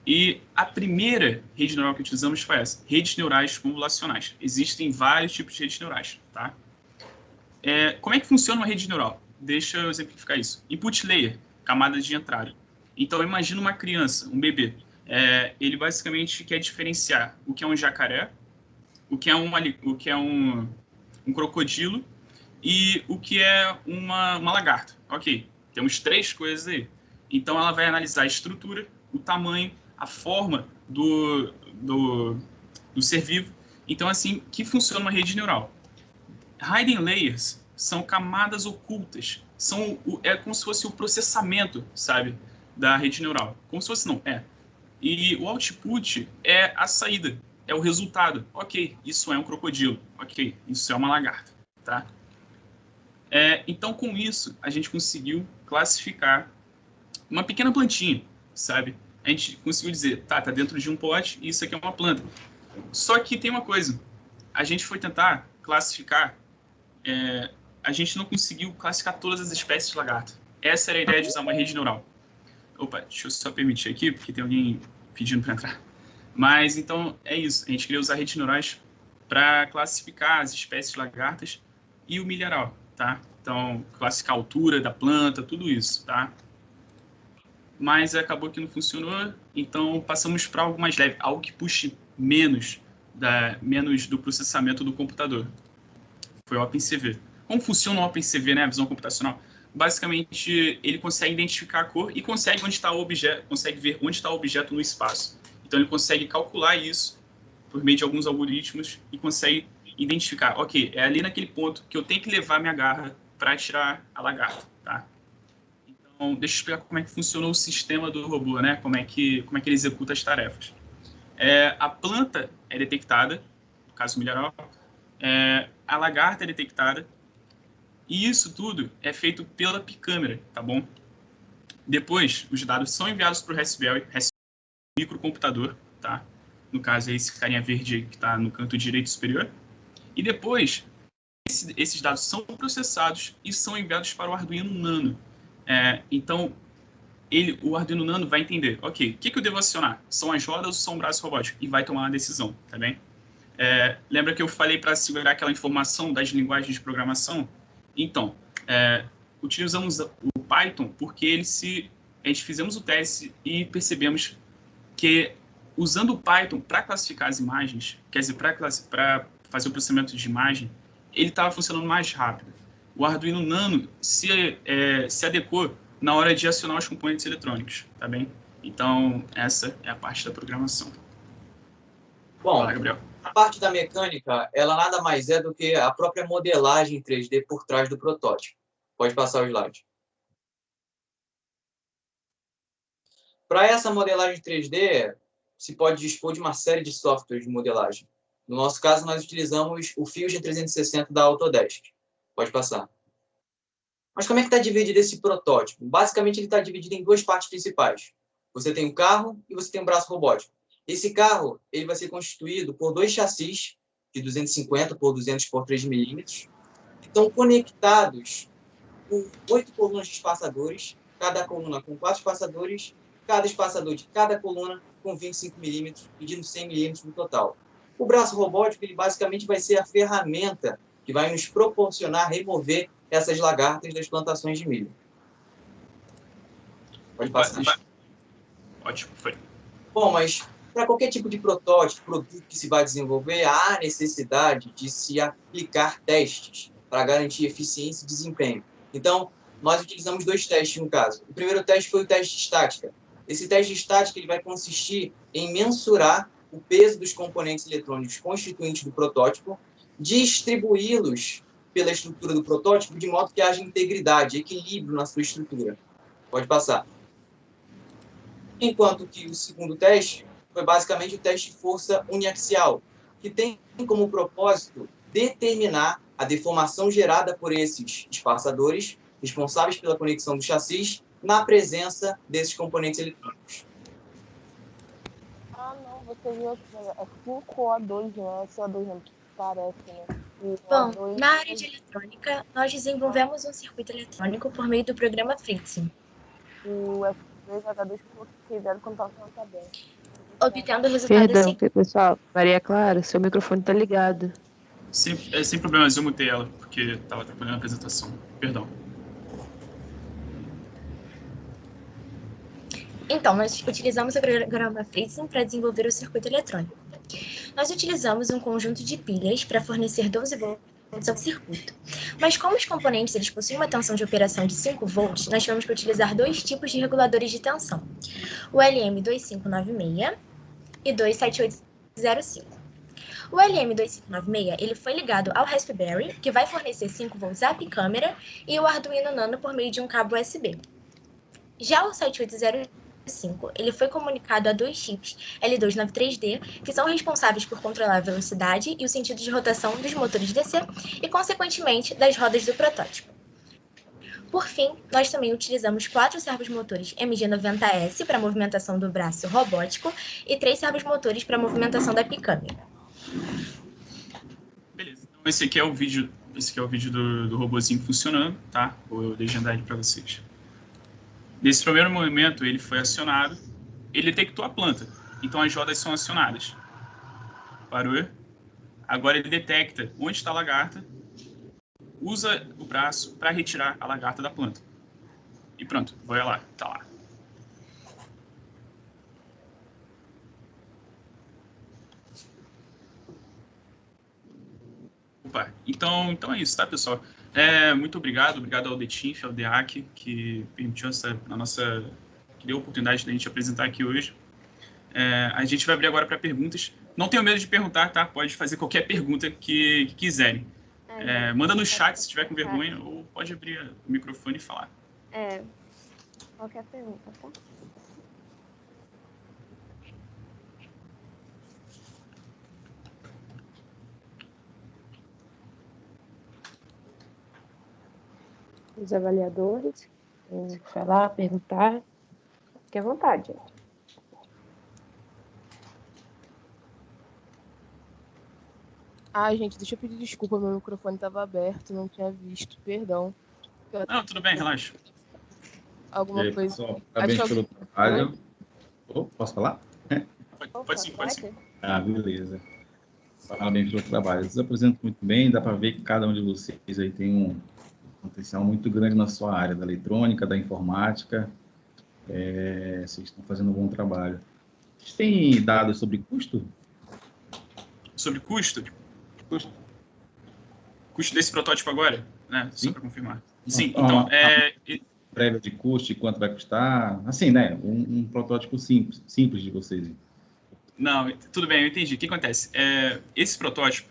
E a primeira rede neural que utilizamos foi essa, redes neurais convolucionais. Existem vários tipos de redes neurais, tá? Como é que funciona uma rede neural? Deixa eu exemplificar isso. Input layer, camada de entrada. Então, imagina uma criança, um bebê. Ele basicamente quer diferenciar o que é um jacaré, o que é um crocodilo e o que é uma lagarta. Ok, temos 3 coisas aí. Então, ela vai analisar a estrutura, o tamanho, a forma do ser vivo. Então, assim que funciona uma rede neural. Hidden layers são camadas ocultas. É como se fosse o processamento, sabe, da rede neural. Como se fosse, não, E o output é a saída, é o resultado. Ok, isso é um crocodilo. Ok, isso é uma lagarta, tá? Então, com isso, a gente conseguiu classificar uma pequena plantinha, sabe? A gente conseguiu dizer, tá dentro de um pote e isso aqui é uma planta. Só que tem uma coisa, a gente foi tentar classificar, a gente não conseguiu classificar todas as espécies de lagarta. Essa era a ideia de usar uma rede neural. Opa, deixa eu só permitir aqui, porque tem alguém pedindo para entrar. Mas, então, é isso. A gente queria usar redes neurais para classificar as espécies de lagartas e o milharal, tá? Então, classificar a altura da planta, tudo isso, tá? Mas acabou que não funcionou, então passamos para algo mais leve, algo que puxe menos do processamento do computador. Foi o OpenCV. Como funciona o OpenCV, né, a visão computacional? Basicamente, ele consegue identificar a cor e consegue ver onde está o objeto no espaço. Então, ele consegue calcular isso por meio de alguns algoritmos e consegue identificar, ok, é ali naquele ponto que eu tenho que levar minha garra para tirar a lagarta, tá? Então, deixa eu explicar como é que funciona o sistema do robô, né? Como é que ele executa as tarefas. A planta é detectada, no caso milharal, a lagarta é detectada, e isso tudo é feito pela picâmera, tá bom? Depois, os dados são enviados para o Raspberry microcomputador, tá? No caso, é esse carinha verde que está no canto direito superior. E depois, esses dados são processados e são enviados para o Arduino Nano. Então, o Arduino Nano vai entender, ok, o que eu devo acionar? São as rodas ou são o braço robótico? E vai tomar uma decisão, tá bem? Lembra que eu falei para segurar aquela informação das linguagens de programação? Então, utilizamos o Python porque a gente fizemos o teste e percebemos que, usando o Python para classificar as imagens, quer dizer, para fazer o processamento de imagem, ele estava funcionando mais rápido. O Arduino Nano se adequou na hora de acionar os componentes eletrônicos, tá bem? Então, essa é a parte da programação. Bom, fala, Gabriel. A parte da mecânica, ela nada mais é do que a própria modelagem 3D por trás do protótipo. Pode passar o slide. Para essa modelagem 3D, se pode dispor de uma série de softwares de modelagem. No nosso caso, nós utilizamos o Fusion 360 da Autodesk. Pode passar. Mas como é que está dividido esse protótipo? Basicamente, ele está dividido em duas partes principais. Você tem o carro e você tem o braço robótico. Esse carro ele vai ser constituído por dois chassis de 250 por 200 por 3 milímetros. Estão conectados por 8 colunas de espaçadores, cada coluna com 4 espaçadores, cada espaçador de cada coluna com 25 milímetros, pedindo 100 milímetros no total. O braço robótico ele basicamente vai ser a ferramenta que vai nos proporcionar remover essas lagartas das plantações de milho. Pode passar. Ótimo, foi. Bom, mas para qualquer tipo de protótipo, produto que se vai desenvolver, há necessidade de se aplicar testes para garantir eficiência e desempenho. Então, nós utilizamos dois testes no caso. O primeiro teste foi o teste de estática. Esse teste de estática ele vai consistir em mensurar o peso dos componentes eletrônicos constituintes do protótipo, distribuí-los pela estrutura do protótipo de modo que haja integridade, equilíbrio na sua estrutura. Pode passar. Enquanto que o segundo teste foi basicamente o teste de força uniaxial, que tem como propósito determinar a deformação gerada por esses espaçadores responsáveis pela conexão do chassis na presença desses componentes eletrônicos. Ah, não, você viu aqui, é 5O2, não é CO2, não, que parece, né? Bom, na área de eletrônica, nós desenvolvemos um circuito eletrônico por meio do programa Fritzen. O F2 H2 que fizeram quando estava falando também. Obtendo o resultado Perdão, pessoal. Maria Clara, seu microfone tá ligado. Sem problemas, eu mutei ela, porque estava atrapalhando a apresentação. Perdão. Então, nós utilizamos o programa Fritzen para desenvolver o circuito eletrônico. Nós utilizamos um conjunto de pilhas para fornecer 12 volts ao circuito. Mas como os componentes eles possuem uma tensão de operação de 5 volts, nós tivemos que utilizar dois tipos de reguladores de tensão. O LM2596 e 27805. O LM2596 ele foi ligado ao Raspberry, que vai fornecer 5 volts AP câmera, e o Arduino Nano por meio de um cabo USB. Já o 7805 ele foi comunicado a 2 chips L293D, que são responsáveis por controlar a velocidade e o sentido de rotação dos motores DC e, consequentemente, das rodas do protótipo. Por fim, nós também utilizamos 4 servomotores MG90S para movimentação do braço robótico e 3 servomotores para movimentação da picâmera. Beleza, então esse aqui é o vídeo do robozinho funcionando, tá? Vou legendar ele para vocês. Nesse primeiro movimento, ele foi acionado, ele detectou a planta, então as rodas são acionadas. Parou? Agora ele detecta onde está a lagarta, usa o braço para retirar a lagarta da planta. E pronto, vai lá, tá lá. Opa, então é isso, tá, pessoal? Muito obrigado ao DETINF, ao DEAC, que permitiu que deu a oportunidade da gente apresentar aqui hoje. A gente vai abrir agora para perguntas. Não tenham medo de perguntar, tá? Pode fazer qualquer pergunta que quiserem. Manda no chat se tiver com vergonha, ou pode abrir o microfone e falar. Qualquer pergunta, tá? Os avaliadores, falar, perguntar, fique à vontade, gente. Ai, gente, deixa eu pedir desculpa, meu microfone estava aberto, não tinha visto, perdão. Não, tudo bem, relaxa. Alguma aí, coisa. Pessoal, parabéns pelo trabalho. Posso falar? Pode sim. Beleza. Parabéns pelo trabalho. Vocês apresentam muito bem, dá para ver que cada um de vocês aí tem um potencial muito grande na sua área, da eletrônica, da informática. Vocês estão fazendo um bom trabalho. Vocês têm dados sobre custo? Sobre custo? Custo desse protótipo agora, né? Só para confirmar. Sim, então, prévia de custo e quanto vai custar, assim, né? Um protótipo simples de vocês. Não, tudo bem, eu entendi. O que acontece? Esse protótipo,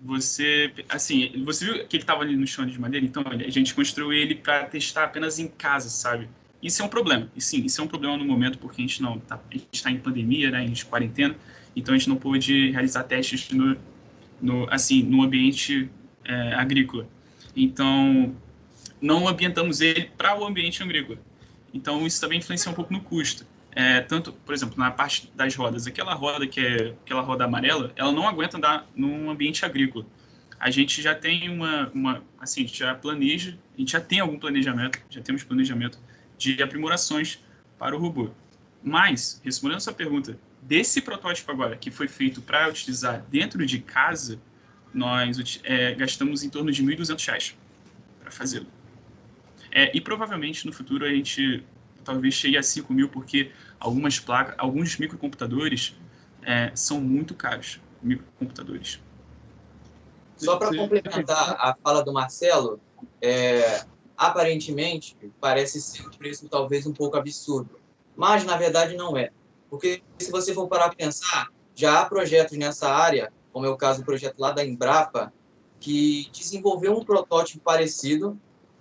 você viu que ele estava ali no chão de madeira? Então, a gente construiu ele para testar apenas em casa, sabe? Isso é um problema. E sim, isso é um problema no momento, porque a gente está em pandemia, né? A gente quarentena, então a gente não pôde realizar testes no ambiente agrícola. Então, não ambientamos ele para o ambiente agrícola. Então, isso também influencia um pouco no custo. Tanto, por exemplo, na parte das rodas, aquela roda que é aquela roda amarela, ela não aguenta andar num ambiente agrícola. A gente já tem a gente já planeja, a gente já tem algum planejamento, já temos planejamento de aprimorações para o robô. Mas, respondendo a sua pergunta, desse protótipo agora, que foi feito para utilizar dentro de casa, nós gastamos em torno de R$ 1.200 para fazê-lo. E provavelmente no futuro a gente talvez chegue a 5.000, porque algumas placas, alguns microcomputadores são muito caros, microcomputadores. Só para complementar a fala do Marcelo, aparentemente parece ser um preço talvez um pouco absurdo, mas na verdade não é. Porque se você for parar para pensar, já há projetos nessa área, como é o caso do projeto lá da Embrapa, que desenvolveu um protótipo parecido,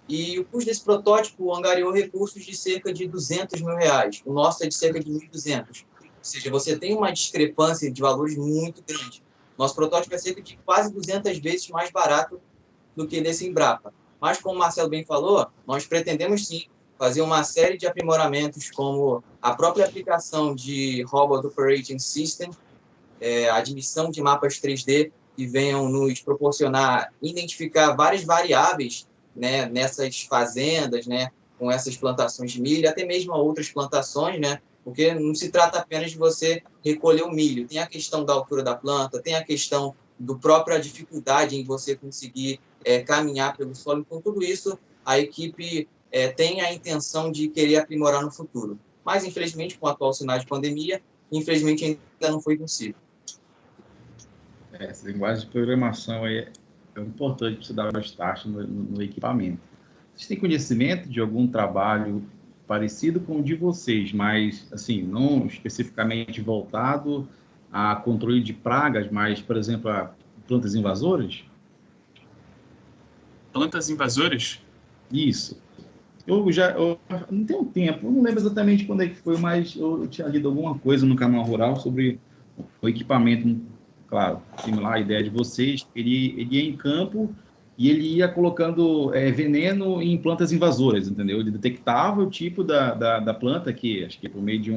e o custo desse protótipo angariou recursos de cerca de R$200 mil. O nosso é de cerca de 1.200. Ou seja, você tem uma discrepância de valores muito grande. Nosso protótipo é cerca de quase 200 vezes mais barato do que desse Embrapa. Mas, como o Marcelo bem falou, nós pretendemos sim fazer uma série de aprimoramentos, como a própria aplicação de Robot Operating System, a admissão de mapas 3D que venham nos proporcionar identificar várias variáveis, né, nessas fazendas, né, com essas plantações de milho, até mesmo outras plantações, né, porque não se trata apenas de você recolher o milho, tem a questão da altura da planta, tem a questão do própria dificuldade em você conseguir caminhar pelo solo. Então, tudo isso a equipe tem a intenção de querer aprimorar no futuro. Mas, infelizmente, com o atual cenário de pandemia, infelizmente ainda não foi possível. Essa linguagem de programação aí é importante para você dar o start no equipamento. Vocês têm conhecimento de algum trabalho parecido com o de vocês, mas, assim, não especificamente voltado a controle de pragas, mas, por exemplo, a plantas invasoras? Plantas invasoras? Isso. Eu não tenho tempo, eu não lembro exatamente quando é que foi, mas eu tinha lido alguma coisa no canal Rural sobre o equipamento, claro, similar à ideia de vocês. Ele ia em campo e ele ia colocando veneno em plantas invasoras, entendeu? Ele detectava o tipo da planta, que acho que por meio de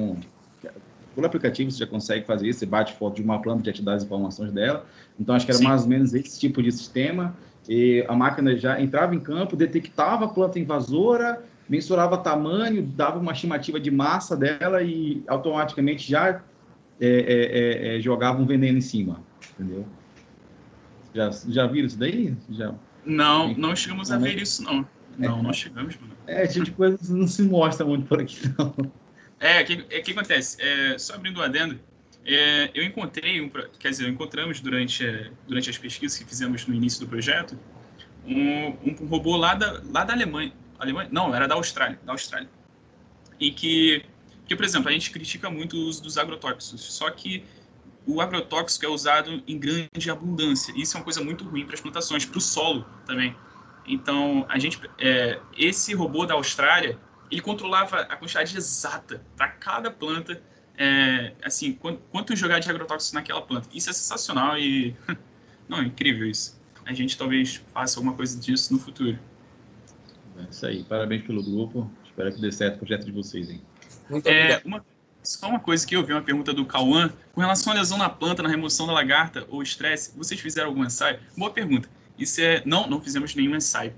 por aplicativo você já consegue fazer isso, você bate foto de uma planta e já te dá as informações dela. Então acho que era Sim. mais ou menos esse tipo de sistema. E a máquina já entrava em campo, detectava a planta invasora, mensurava tamanho, dava uma estimativa de massa dela e automaticamente já jogava um veneno em cima, entendeu? Já viram isso daí? Não chegamos a ver isso, não. Não chegamos, mano. Esse tipo de coisa não se mostra muito por aqui, não. O que acontece? Só abrindo o adendo, eu encontramos durante as pesquisas que fizemos no início do projeto, um robô lá da Alemanha. Não, era da Austrália. E que, por exemplo, a gente critica muito o uso dos agrotóxicos, só que o agrotóxico é usado em grande abundância. Isso é uma coisa muito ruim para as plantações, para o solo também. Então, esse robô da Austrália, ele controlava a quantidade exata para cada planta, assim, quanto jogar de agrotóxico naquela planta. Isso é sensacional e não, é incrível isso. A gente talvez faça alguma coisa disso no futuro. É isso aí. Parabéns pelo grupo. Espero que dê certo o projeto de vocês, hein? Muito obrigado. Só uma coisa que eu vi, uma pergunta do Cauã. Com relação à lesão na planta, na remoção da lagarta ou estresse, vocês fizeram algum ensaio? Boa pergunta. Não fizemos nenhum ensaio.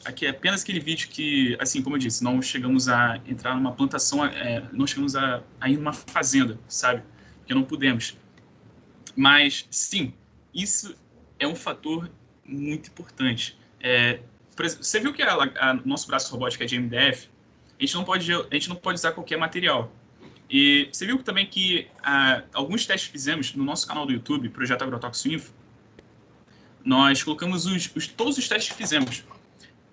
Aqui é apenas aquele vídeo que, assim, como eu disse, não chegamos a entrar numa plantação, não chegamos a ir numa fazenda, sabe? Porque não pudemos. Mas, sim, isso é um fator muito importante. Por exemplo, você viu que nosso braço robótico é de MDF? A gente não pode usar qualquer material. E você viu também que alguns testes que fizemos no nosso canal do YouTube, Projeto Agrotóxico Info, nós colocamos todos os testes que fizemos.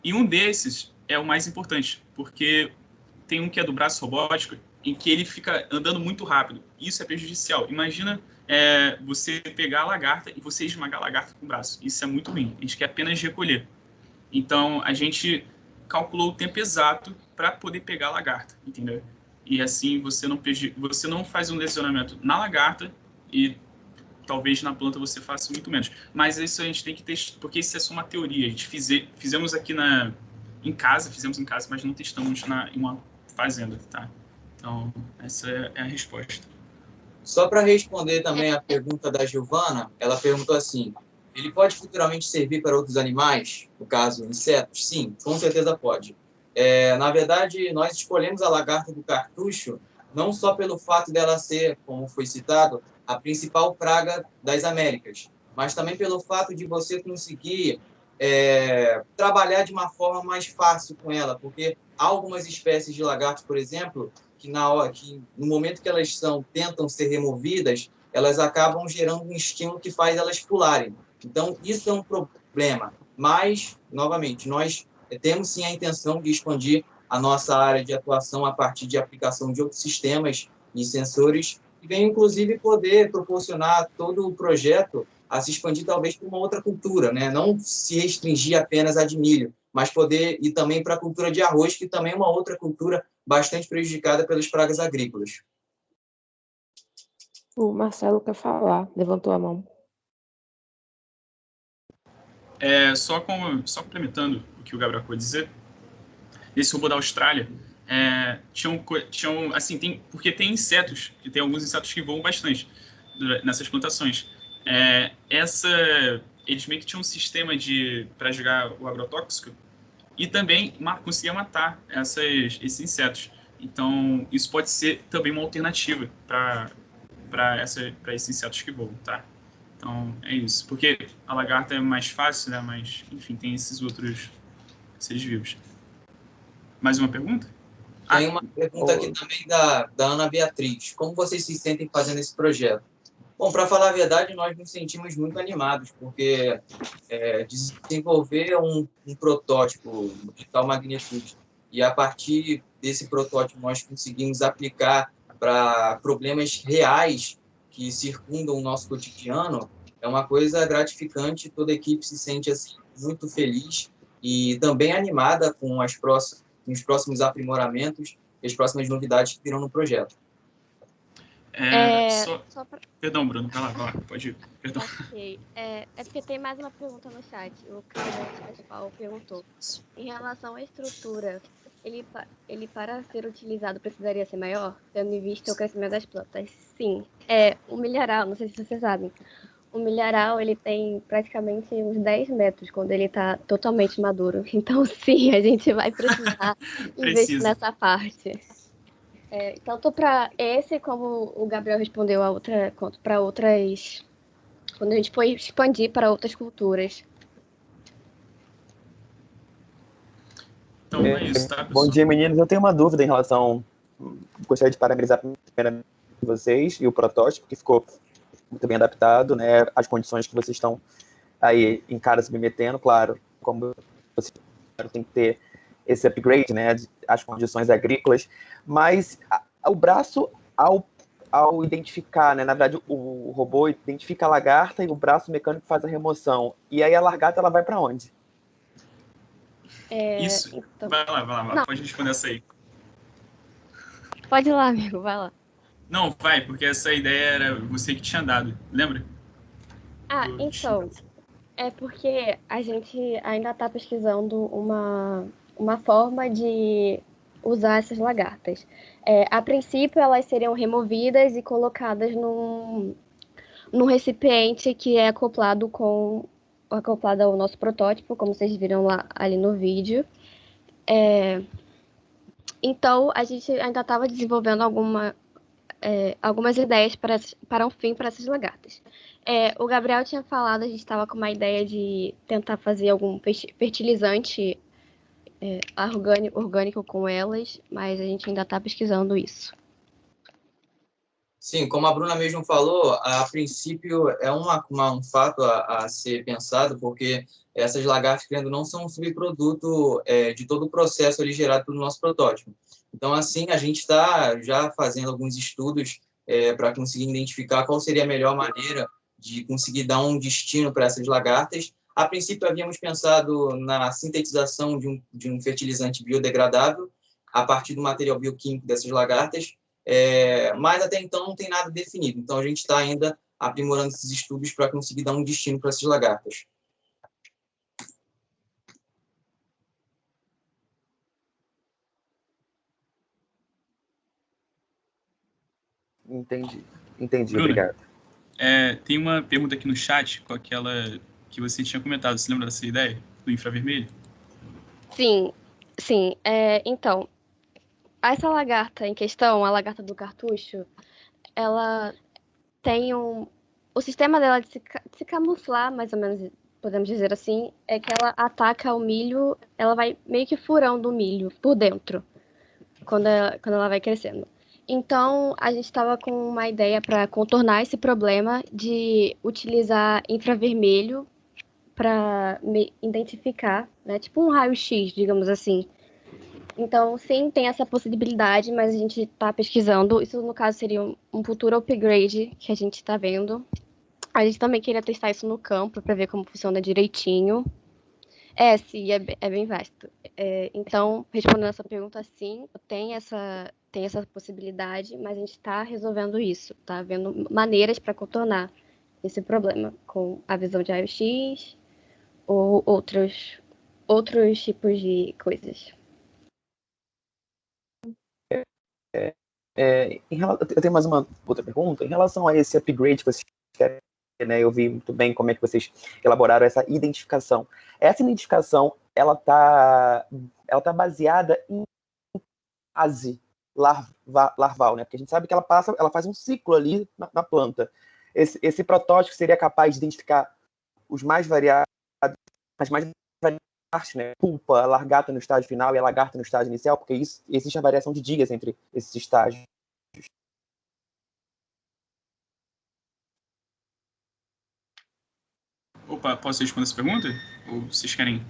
E um desses é o mais importante, porque tem um que é do braço robótico, em que ele fica andando muito rápido. Isso é prejudicial. Imagina você pegar a lagarta e você esmagar a lagarta com o braço. Isso é muito ruim. A gente quer apenas recolher. Então, a gente calculou o tempo exato para poder pegar a lagarta, entendeu? E assim você não faz um lesionamento na lagarta e talvez na planta você faça muito menos. Mas isso a gente tem que testar, porque isso é só uma teoria. A gente fizemos aqui em casa, mas não testamos em uma fazenda, tá? Então, essa é a resposta. Só para responder também a pergunta da Giovana, ela perguntou assim: ele pode futuramente servir para outros animais, no caso, insetos? Sim, com certeza pode. Na verdade, nós escolhemos a lagarta do cartucho não só pelo fato dela ser, como foi citado, a principal praga das Américas, mas também pelo fato de você conseguir trabalhar de uma forma mais fácil com ela, porque há algumas espécies de lagartos, por exemplo, que no momento que elas tentam ser removidas, elas acabam gerando um estímulo que faz elas pularem. Então, isso é um problema. Mas, novamente, nós temos sim a intenção de expandir a nossa área de atuação a partir de aplicação de outros sistemas e sensores, e vem, inclusive, poder proporcionar todo o projeto a se expandir talvez para uma outra cultura, né? Não se restringir apenas a de milho, mas poder ir também para a cultura de arroz, que também é uma outra cultura bastante prejudicada pelas pragas agrícolas. O Marcelo quer falar, levantou a mão. Só complementando o que o Gabriel acabou de dizer, esse robô da Austrália, porque tem insetos, e tem alguns insetos que voam bastante nessas plantações. Eles meio que tinham um sistema para jogar o agrotóxico e também conseguia matar esses insetos. Então, isso pode ser também uma alternativa para esses insetos que voam, tá? Então, é isso. Porque a lagarta é mais fácil, né? Mas, enfim, tem esses outros seres vivos. Mais uma pergunta? Tem uma pergunta aqui também da Ana Beatriz. Como vocês se sentem fazendo esse projeto? Bom, para falar a verdade, nós nos sentimos muito animados, porque desenvolver um protótipo de tal magnitude e, a partir desse protótipo nós conseguimos aplicar para problemas reais que circundam o nosso cotidiano, é uma coisa gratificante. Toda a equipe se sente assim, muito feliz e também animada com os próximos aprimoramentos e as próximas novidades que virão no projeto. Perdão, Bruno, vai lá, pode ir. Perdão. Ok. É porque tem mais uma pergunta no chat. O Carlos Paulo perguntou. Em relação à estrutura, ele para ser utilizado precisaria ser maior, tendo em vista o crescimento das plantas? Sim. O milharal, não sei se vocês sabem, o milharal ele tem praticamente uns 10 metros quando ele está totalmente maduro. Então, sim, a gente vai precisar investir nessa parte. Tanto para esse, como o Gabriel respondeu a outra, quanto para outras, quando a gente for expandir para outras culturas. Então é isso, tá, pessoal? Bom dia, meninos. Eu tenho uma dúvida em relação... Gostaria de parabenizar primeiramente vocês e o protótipo, que ficou muito bem adaptado, né, às condições que vocês estão aí em cara submetendo, claro, como vocês tem que ter esse upgrade, né, as condições agrícolas, mas o braço, ao identificar, né, na verdade, o robô identifica a lagarta e o braço mecânico faz a remoção. E aí a lagarta, ela vai para onde? Isso. Então... Vai lá, pode responder essa aí. Pode ir lá, amigo, vai lá. Não, vai, porque essa ideia era você que tinha dado, lembra? Então, é porque a gente ainda está pesquisando uma forma de usar essas lagartas. A princípio, elas seriam removidas e colocadas num recipiente que é acoplado ao nosso protótipo, como vocês viram lá ali no vídeo. Então, a gente ainda estava desenvolvendo algumas ideias para um fim para essas lagartas. O Gabriel tinha falado, a gente estava com uma ideia de tentar fazer algum fertilizante orgânico com elas, mas a gente ainda está pesquisando isso. Sim, como a Bruna mesmo falou, a princípio é um fato a ser pensado, porque essas lagartas, querendo ou não, são um subproduto de todo o processo ali gerado pelo nosso protótipo. Então, assim, a gente está já fazendo alguns estudos para conseguir identificar qual seria a melhor maneira de conseguir dar um destino para essas lagartas. A princípio, havíamos pensado na sintetização de um fertilizante biodegradável a partir do material bioquímico dessas lagartas, mas até então não tem nada definido. Então, a gente está ainda aprimorando esses estudos para conseguir dar um destino para essas lagartas. Entendi, Bruna, obrigado. Tem uma pergunta aqui no chat com aquela que você tinha comentado. Você lembra dessa ideia do infravermelho? Sim. Então, essa lagarta em questão, a lagarta do cartucho, ela tem o sistema dela de se camuflar, mais ou menos, podemos dizer assim, é que ela ataca o milho, ela vai meio que furando o milho por dentro, quando ela vai crescendo. Então, a gente estava com uma ideia para contornar esse problema de utilizar infravermelho para identificar, né, tipo um raio-x, digamos assim. Então, sim, tem essa possibilidade, mas a gente está pesquisando. Isso, no caso, seria um futuro upgrade que a gente está vendo. A gente também queria testar isso no campo para ver como funciona direitinho. Sim, é bem vasto. Então, respondendo essa pergunta, sim, tem essa possibilidade, mas a gente está resolvendo isso, tá vendo maneiras para contornar esse problema com a visão de raio-x ou outros tipos de coisas. Eu tenho mais uma outra pergunta. Em relação a esse upgrade que vocês querem, né, eu vi muito bem como é que vocês elaboraram essa identificação. Essa identificação, ela tá baseada em fase larval, né? Porque a gente sabe que ela faz um ciclo ali na planta. Esse protótipo seria capaz de identificar os mais variados, as mais variadas, né? Pulpa, a largata no estágio final e a lagarta no estágio inicial, porque existe a variação de dias entre esses estágios. Opa, posso responder essa pergunta? Ou vocês querem?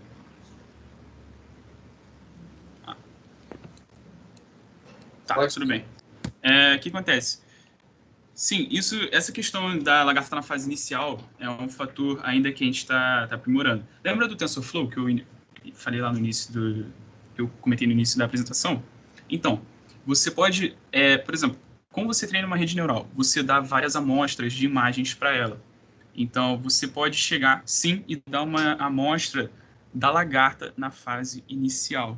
tudo bem. O que acontece? Sim, essa questão da lagarta estar na fase inicial é um fator ainda que a gente está aprimorando. Lembra do TensorFlow que eu falei lá no início que eu comentei no início da apresentação? Então, você pode, por exemplo, como você treina uma rede neural, você dá várias amostras de imagens para ela. Então, você pode chegar, sim, e dar uma amostra da lagarta na fase inicial.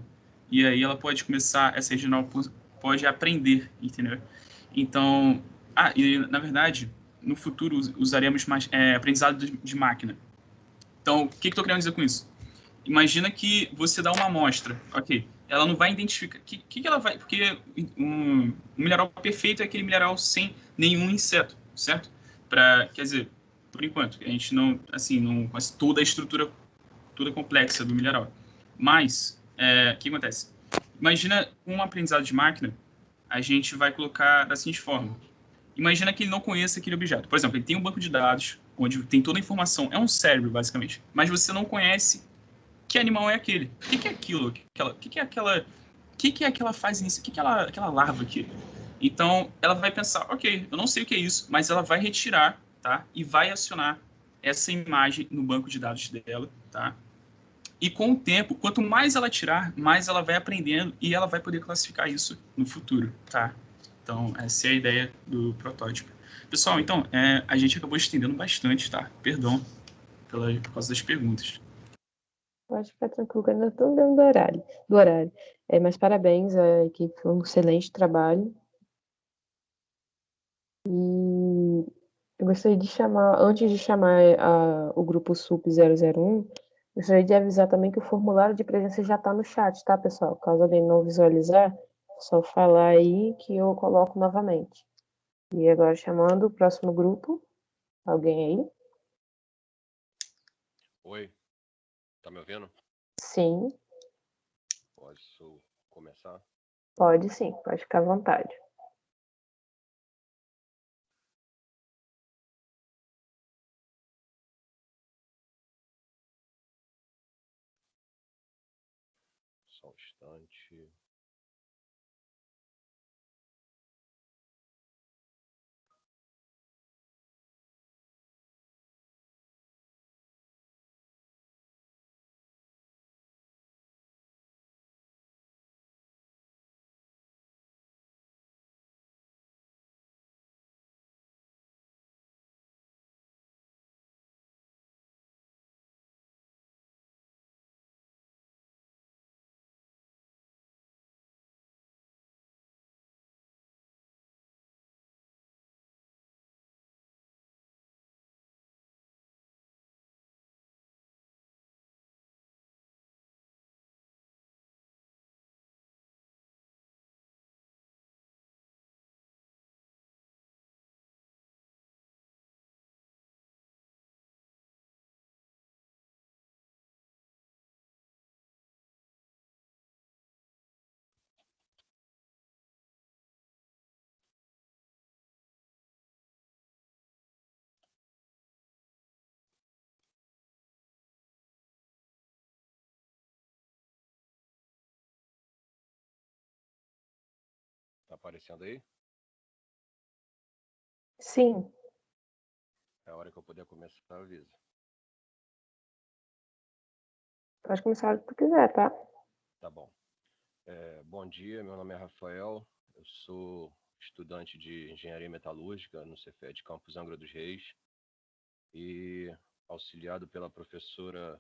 E aí ela pode começar, essa rede neural pode aprender, entendeu? Então, e na verdade, no futuro usaremos mais aprendizado de máquina. Então, o que eu estou querendo dizer com isso? Imagina que você dá uma amostra, ok? Ela não vai identificar. Que ela vai. Porque um mineral perfeito é aquele mineral sem nenhum inseto, certo? Quer dizer, por enquanto, a gente não conhece toda a estrutura toda complexa do mineral. Mas, o que acontece? Imagina um aprendizado de máquina, a gente vai colocar da seguinte forma. Imagina que ele não conheça aquele objeto. Por exemplo, ele tem um banco de dados onde tem toda a informação. É um cérebro, basicamente. Mas você não conhece que animal é aquele. O que é aquilo? O que é aquela fase inicial? O que é aquela larva aqui? Então, ela vai pensar, ok, eu não sei o que é isso, mas ela vai retirar, tá? E vai acionar essa imagem no banco de dados dela, tá? E com o tempo, quanto mais ela tirar, mais ela vai aprendendo e ela vai poder classificar isso no futuro, tá? Então, essa é a ideia do protótipo. Pessoal, então, a gente acabou estendendo bastante, tá? Perdão por causa das perguntas. Pode ficar tranquilo, que ainda estou dentro do horário. Mas parabéns à equipe, foi um excelente trabalho. E eu gostaria de chamar, antes de chamar o grupo SUP 001, gostaria de avisar também que o formulário de presença já está no chat, tá, pessoal? Caso alguém não visualizar, é só falar aí que eu coloco novamente. E agora chamando o próximo grupo. Alguém aí? Oi, tá me ouvindo? Sim, Posso começar? pode sim, pode ficar à vontade. Só um instante. Tá aparecendo aí? Sim. É a hora que eu puder começar, avisa. Pode começar a hora que tu quiser, tá? Tá bom. Bom dia, meu nome é Rafael, eu sou estudante de Engenharia Metalúrgica no Cefet Campus Angra dos Reis e auxiliado pela professora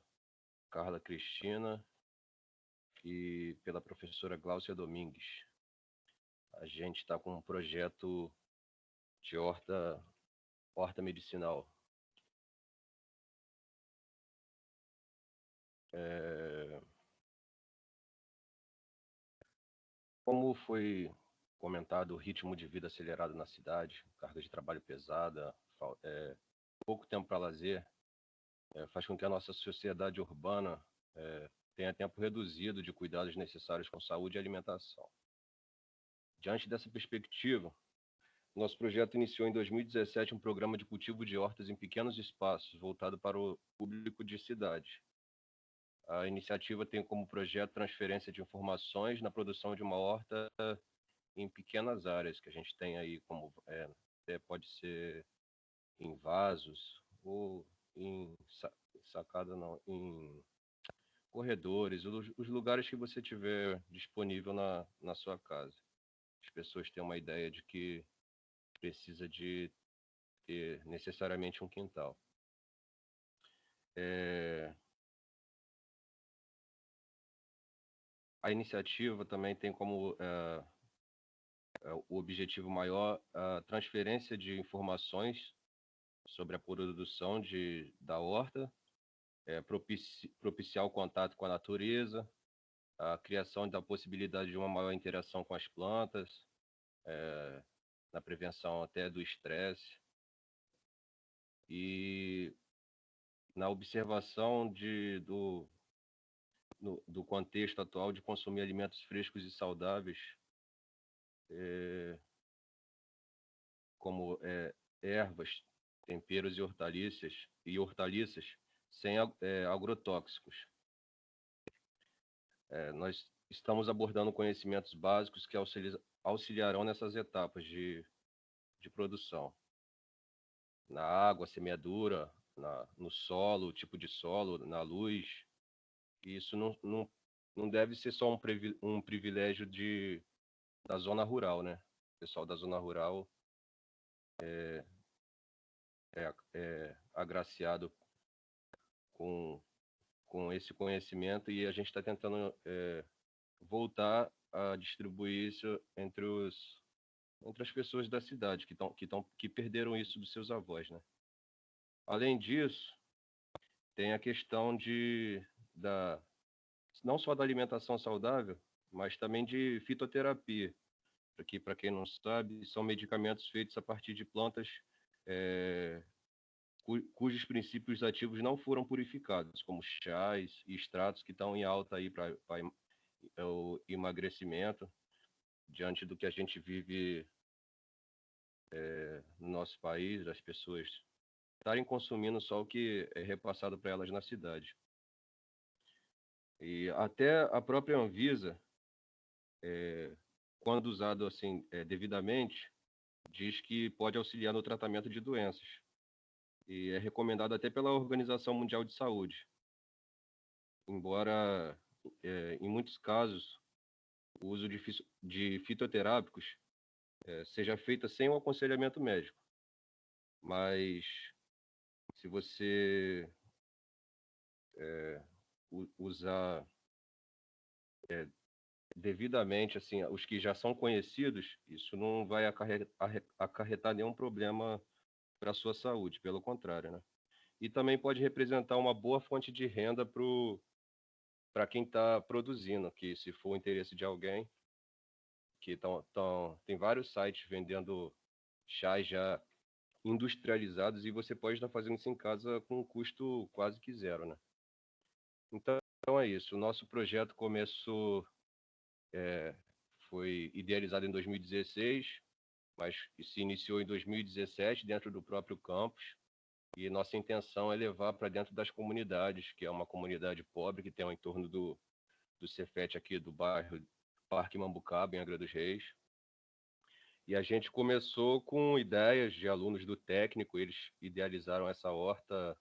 Carla Cristina e pela professora Gláucia Domingues. A gente está com um projeto de horta medicinal. Como foi comentado, o ritmo de vida acelerado na cidade, carga de trabalho pesada, pouco tempo para lazer, faz com que a nossa sociedade urbana tenha tempo reduzido de cuidados necessários com saúde e alimentação. Diante dessa perspectiva, nosso projeto iniciou em 2017 um programa de cultivo de hortas em pequenos espaços, voltado para o público de cidade. A iniciativa tem como projeto transferência de informações na produção de uma horta em pequenas áreas que a gente tem aí, como pode ser em vasos ou em sacada, não, em corredores, os lugares que você tiver disponível na sua casa. As pessoas têm uma ideia de que precisa de ter necessariamente um quintal. A iniciativa também tem como o objetivo maior a transferência de informações sobre a produção da horta, propiciar o contato com a natureza, a criação da possibilidade de uma maior interação com as plantas, na prevenção até do estresse e na observação do contexto atual de consumir alimentos frescos e saudáveis, como ervas, temperos e hortaliças sem agrotóxicos. Nós estamos abordando conhecimentos básicos que auxiliarão nessas etapas de produção. Na água, semeadura, no solo, tipo de solo, na luz. E isso não deve ser só um privilégio da zona rural, né? O pessoal da zona rural é agraciado com esse conhecimento e a gente está tentando voltar a distribuir isso entre as pessoas da cidade que perderam isso dos seus avós, né? Além disso, tem a questão não só da alimentação saudável, mas também de fitoterapia, que, para quem não sabe, são medicamentos feitos a partir de plantas cujos princípios ativos não foram purificados, como chás e extratos que estão em alta aí para o emagrecimento, diante do que a gente vive no nosso país, as pessoas estarem consumindo só o que é repassado para elas na cidade. E até a própria Anvisa, quando usado assim devidamente, diz que pode auxiliar no tratamento de doenças. E é recomendado até pela Organização Mundial de Saúde. Embora, em muitos casos, o uso de fitoterápicos seja feito sem um aconselhamento médico. Mas, se você usar devidamente assim, os que já são conhecidos, isso não vai acarretar nenhum problema para a sua saúde, pelo contrário, né? E também pode representar uma boa fonte de renda para quem está produzindo, que se for o interesse de alguém, que tem vários sites vendendo chás já industrializados e você pode estar fazendo isso em casa com um custo quase que zero, né? Então é isso. O nosso projeto foi idealizado em 2016, mas se iniciou em 2017 dentro do próprio campus. E nossa intenção é levar para dentro das comunidades, que é uma comunidade pobre que tem ao entorno do Cefet aqui do bairro Parque Mambucaba, em Angra dos Reis. E a gente começou com ideias de alunos do técnico, eles idealizaram essa horta,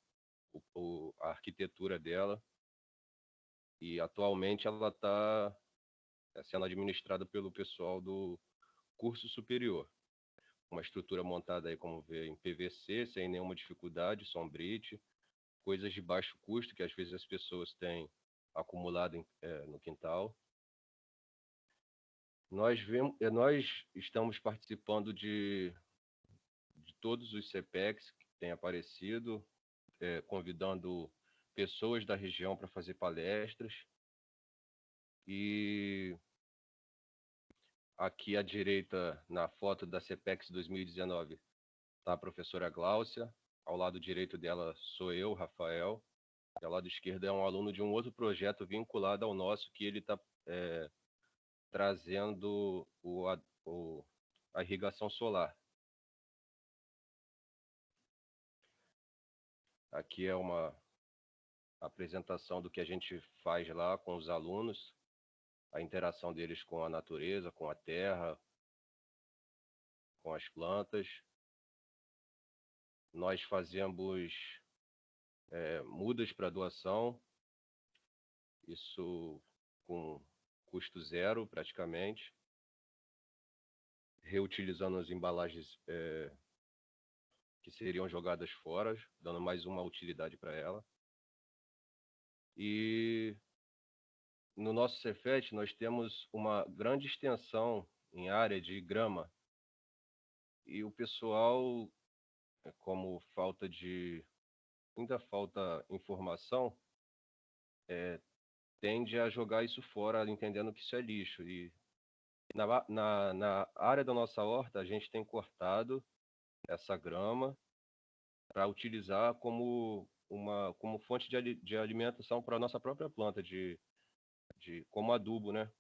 a arquitetura dela, e atualmente ela está sendo administrada pelo pessoal do curso superior. Uma estrutura montada aí, como vê, em PVC, sem nenhuma dificuldade, sombrite, coisas de baixo custo que às vezes as pessoas têm acumulado no quintal. Nós estamos participando de todos os CPECs que têm aparecido, convidando pessoas da região para fazer palestras. E aqui à direita, na foto da CPEX 2019, está a professora Gláucia. Ao lado direito dela sou eu, Rafael. E ao lado esquerdo é um aluno de um outro projeto vinculado ao nosso, que ele está trazendo a irrigação solar. Aqui é uma apresentação do que a gente faz lá com os alunos, a interação deles com a natureza, com a terra, com as plantas. Nós fazemos mudas para doação, isso com custo zero praticamente, reutilizando as embalagens que seriam jogadas fora, dando mais uma utilidade para ela. E no nosso Cefet nós temos uma grande extensão em área de grama, e o pessoal, como ainda falta informação, tende a jogar isso fora, entendendo que isso é lixo. E na área da nossa horta, a gente tem cortado essa grama para utilizar como fonte de alimentação para a nossa própria planta, como adubo, né?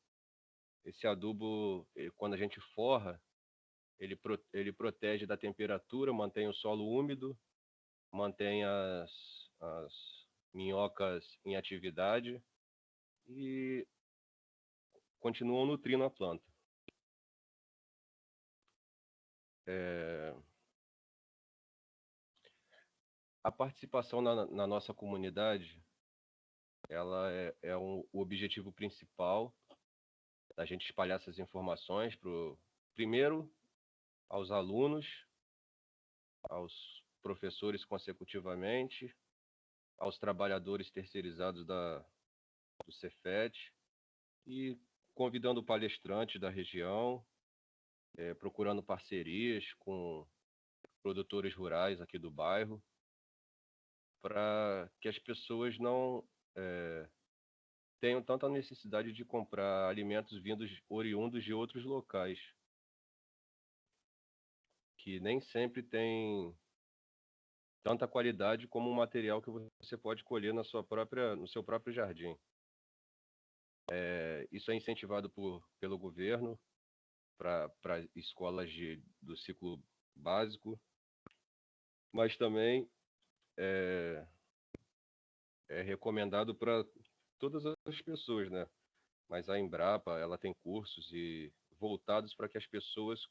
Esse adubo, quando a gente forra, ele protege da temperatura, mantém o solo úmido, mantém as minhocas em atividade e continuam nutrindo a planta. A participação na nossa comunidade, ela é o objetivo principal da gente espalhar essas informações primeiro aos alunos, aos professores consecutivamente, aos trabalhadores terceirizados do Cefet, e convidando palestrantes da região, procurando parcerias com produtores rurais aqui do bairro, para que as pessoas não tenham tanta necessidade de comprar alimentos oriundos de outros locais, que nem sempre tem tanta qualidade como um material que você pode colher no seu próprio jardim. Isso é incentivado pelo governo para escolas do ciclo básico, mas também é recomendado para todas as pessoas, né? Mas a Embrapa, ela tem cursos voltados para que as pessoas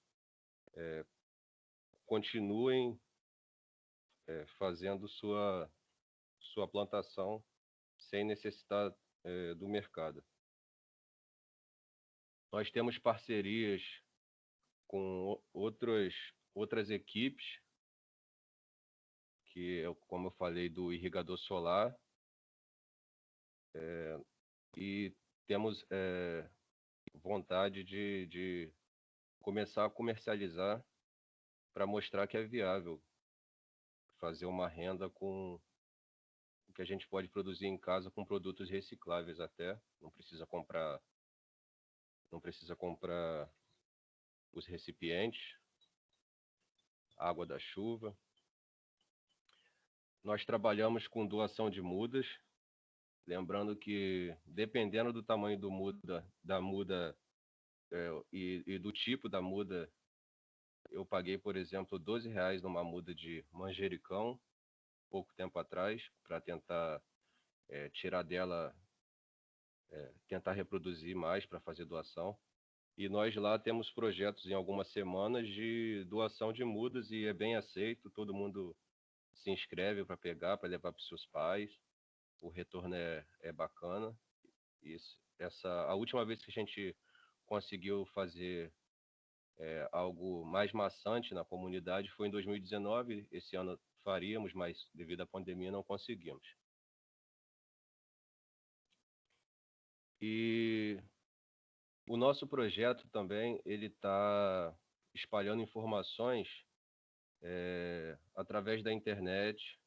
continuem fazendo sua plantação sem necessitar do mercado. Nós temos parcerias com outras equipes, que é, como eu falei, do irrigador solar, e temos vontade de começar a comercializar para mostrar que é viável fazer uma renda com o que a gente pode produzir em casa com produtos recicláveis até. Não precisa comprar os recipientes, água da chuva. Nós trabalhamos com doação de mudas, lembrando que, dependendo do tamanho da muda e do tipo da muda, eu paguei, por exemplo, R$12 numa muda de manjericão, pouco tempo atrás, para tentar tirar dela, tentar reproduzir mais para fazer doação. E nós lá temos projetos em algumas semanas de doação de mudas e é bem aceito, todo mundo se inscreve para pegar, para levar para os seus pais. O retorno é bacana. A última vez que a gente conseguiu fazer algo mais maçante na comunidade foi em 2019. Esse ano faríamos, mas devido à pandemia não conseguimos. E o nosso projeto também, ele está espalhando informações através da internet,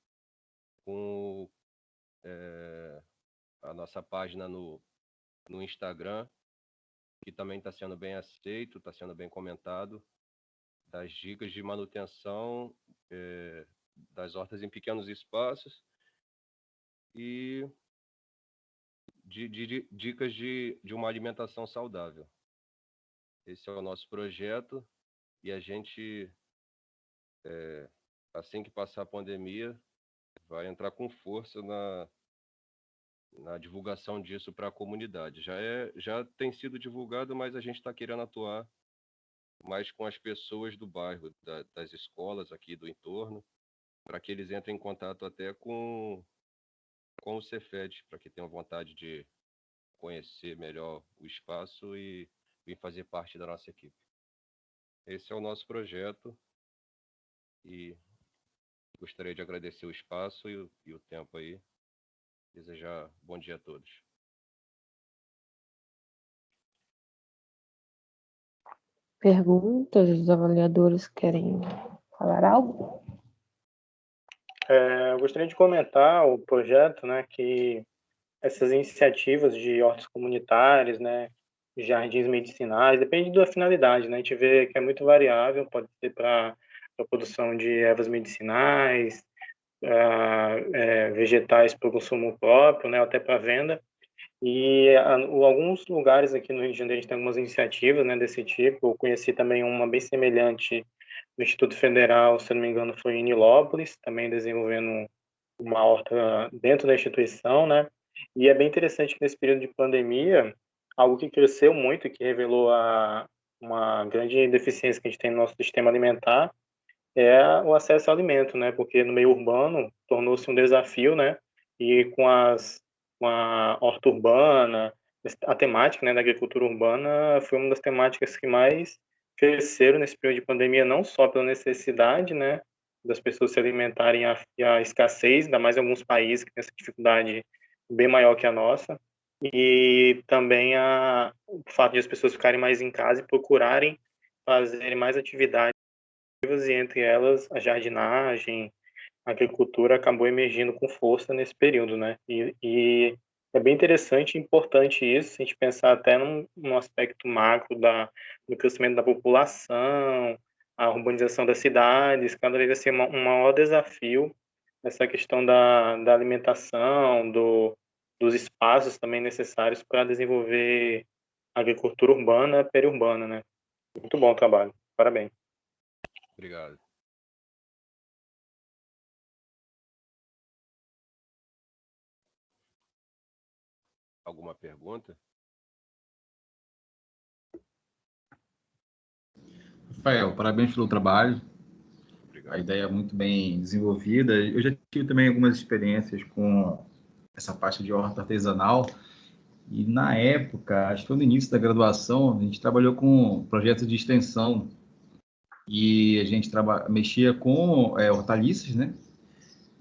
com a nossa página no Instagram, que também está sendo bem aceito, está sendo bem comentado, das dicas de manutenção das hortas em pequenos espaços e de dicas de uma alimentação saudável. Esse é o nosso projeto e a gente, assim que passar a pandemia, vai entrar com força na divulgação disso para a comunidade. Já tem sido divulgado, mas a gente está querendo atuar mas com as pessoas do bairro, das escolas aqui do entorno, para que eles entrem em contato até com o Cefet, para que tenham vontade de conhecer melhor o espaço e vir fazer parte da nossa equipe. Esse é o nosso projeto e gostaria de agradecer o espaço e o tempo aí. Desejar bom dia a todos. Perguntas? Os avaliadores querem falar algo? Eu gostaria de comentar o projeto, né, que essas iniciativas de hortas comunitárias, né, jardins medicinais, depende da finalidade, né? A gente vê que é muito variável, pode ser para a produção de ervas medicinais, vegetais para o consumo próprio, né, até para venda. E alguns lugares aqui no Rio de Janeiro a gente tem algumas iniciativas, né, desse tipo. Eu conheci também uma bem semelhante no Instituto Federal, se não me engano, foi em Nilópolis, também desenvolvendo uma horta dentro da instituição, né? E é bem interessante que nesse período de pandemia, algo que cresceu muito e que revelou uma grande deficiência que a gente tem no nosso sistema alimentar é o acesso ao alimento, né? Porque no meio urbano tornou-se um desafio, né? E com a horta urbana, a temática, né, da agricultura urbana foi uma das temáticas que mais cresceram nesse período de pandemia, não só pela necessidade, né, das pessoas se alimentarem e a escassez, ainda mais em alguns países que têm essa dificuldade bem maior que a nossa, e também o fato de as pessoas ficarem mais em casa e procurarem fazerem mais atividades, e entre elas a jardinagem, a agricultura acabou emergindo com força nesse período, né? E é bem interessante e importante isso, se a gente pensar até num aspecto macro do crescimento da população, a urbanização das cidades, cada vez vai ser um maior desafio essa questão da alimentação, dos espaços também necessários para desenvolver a agricultura urbana, periurbana, né? Muito bom o trabalho, parabéns. Obrigado. Alguma pergunta? Rafael, parabéns pelo trabalho. Obrigado. A ideia é muito bem desenvolvida. Eu já tive também algumas experiências com essa parte de horta artesanal. E na época, acho que foi no início da graduação, a gente trabalhou com projetos de extensão e a gente mexia com hortaliças, né?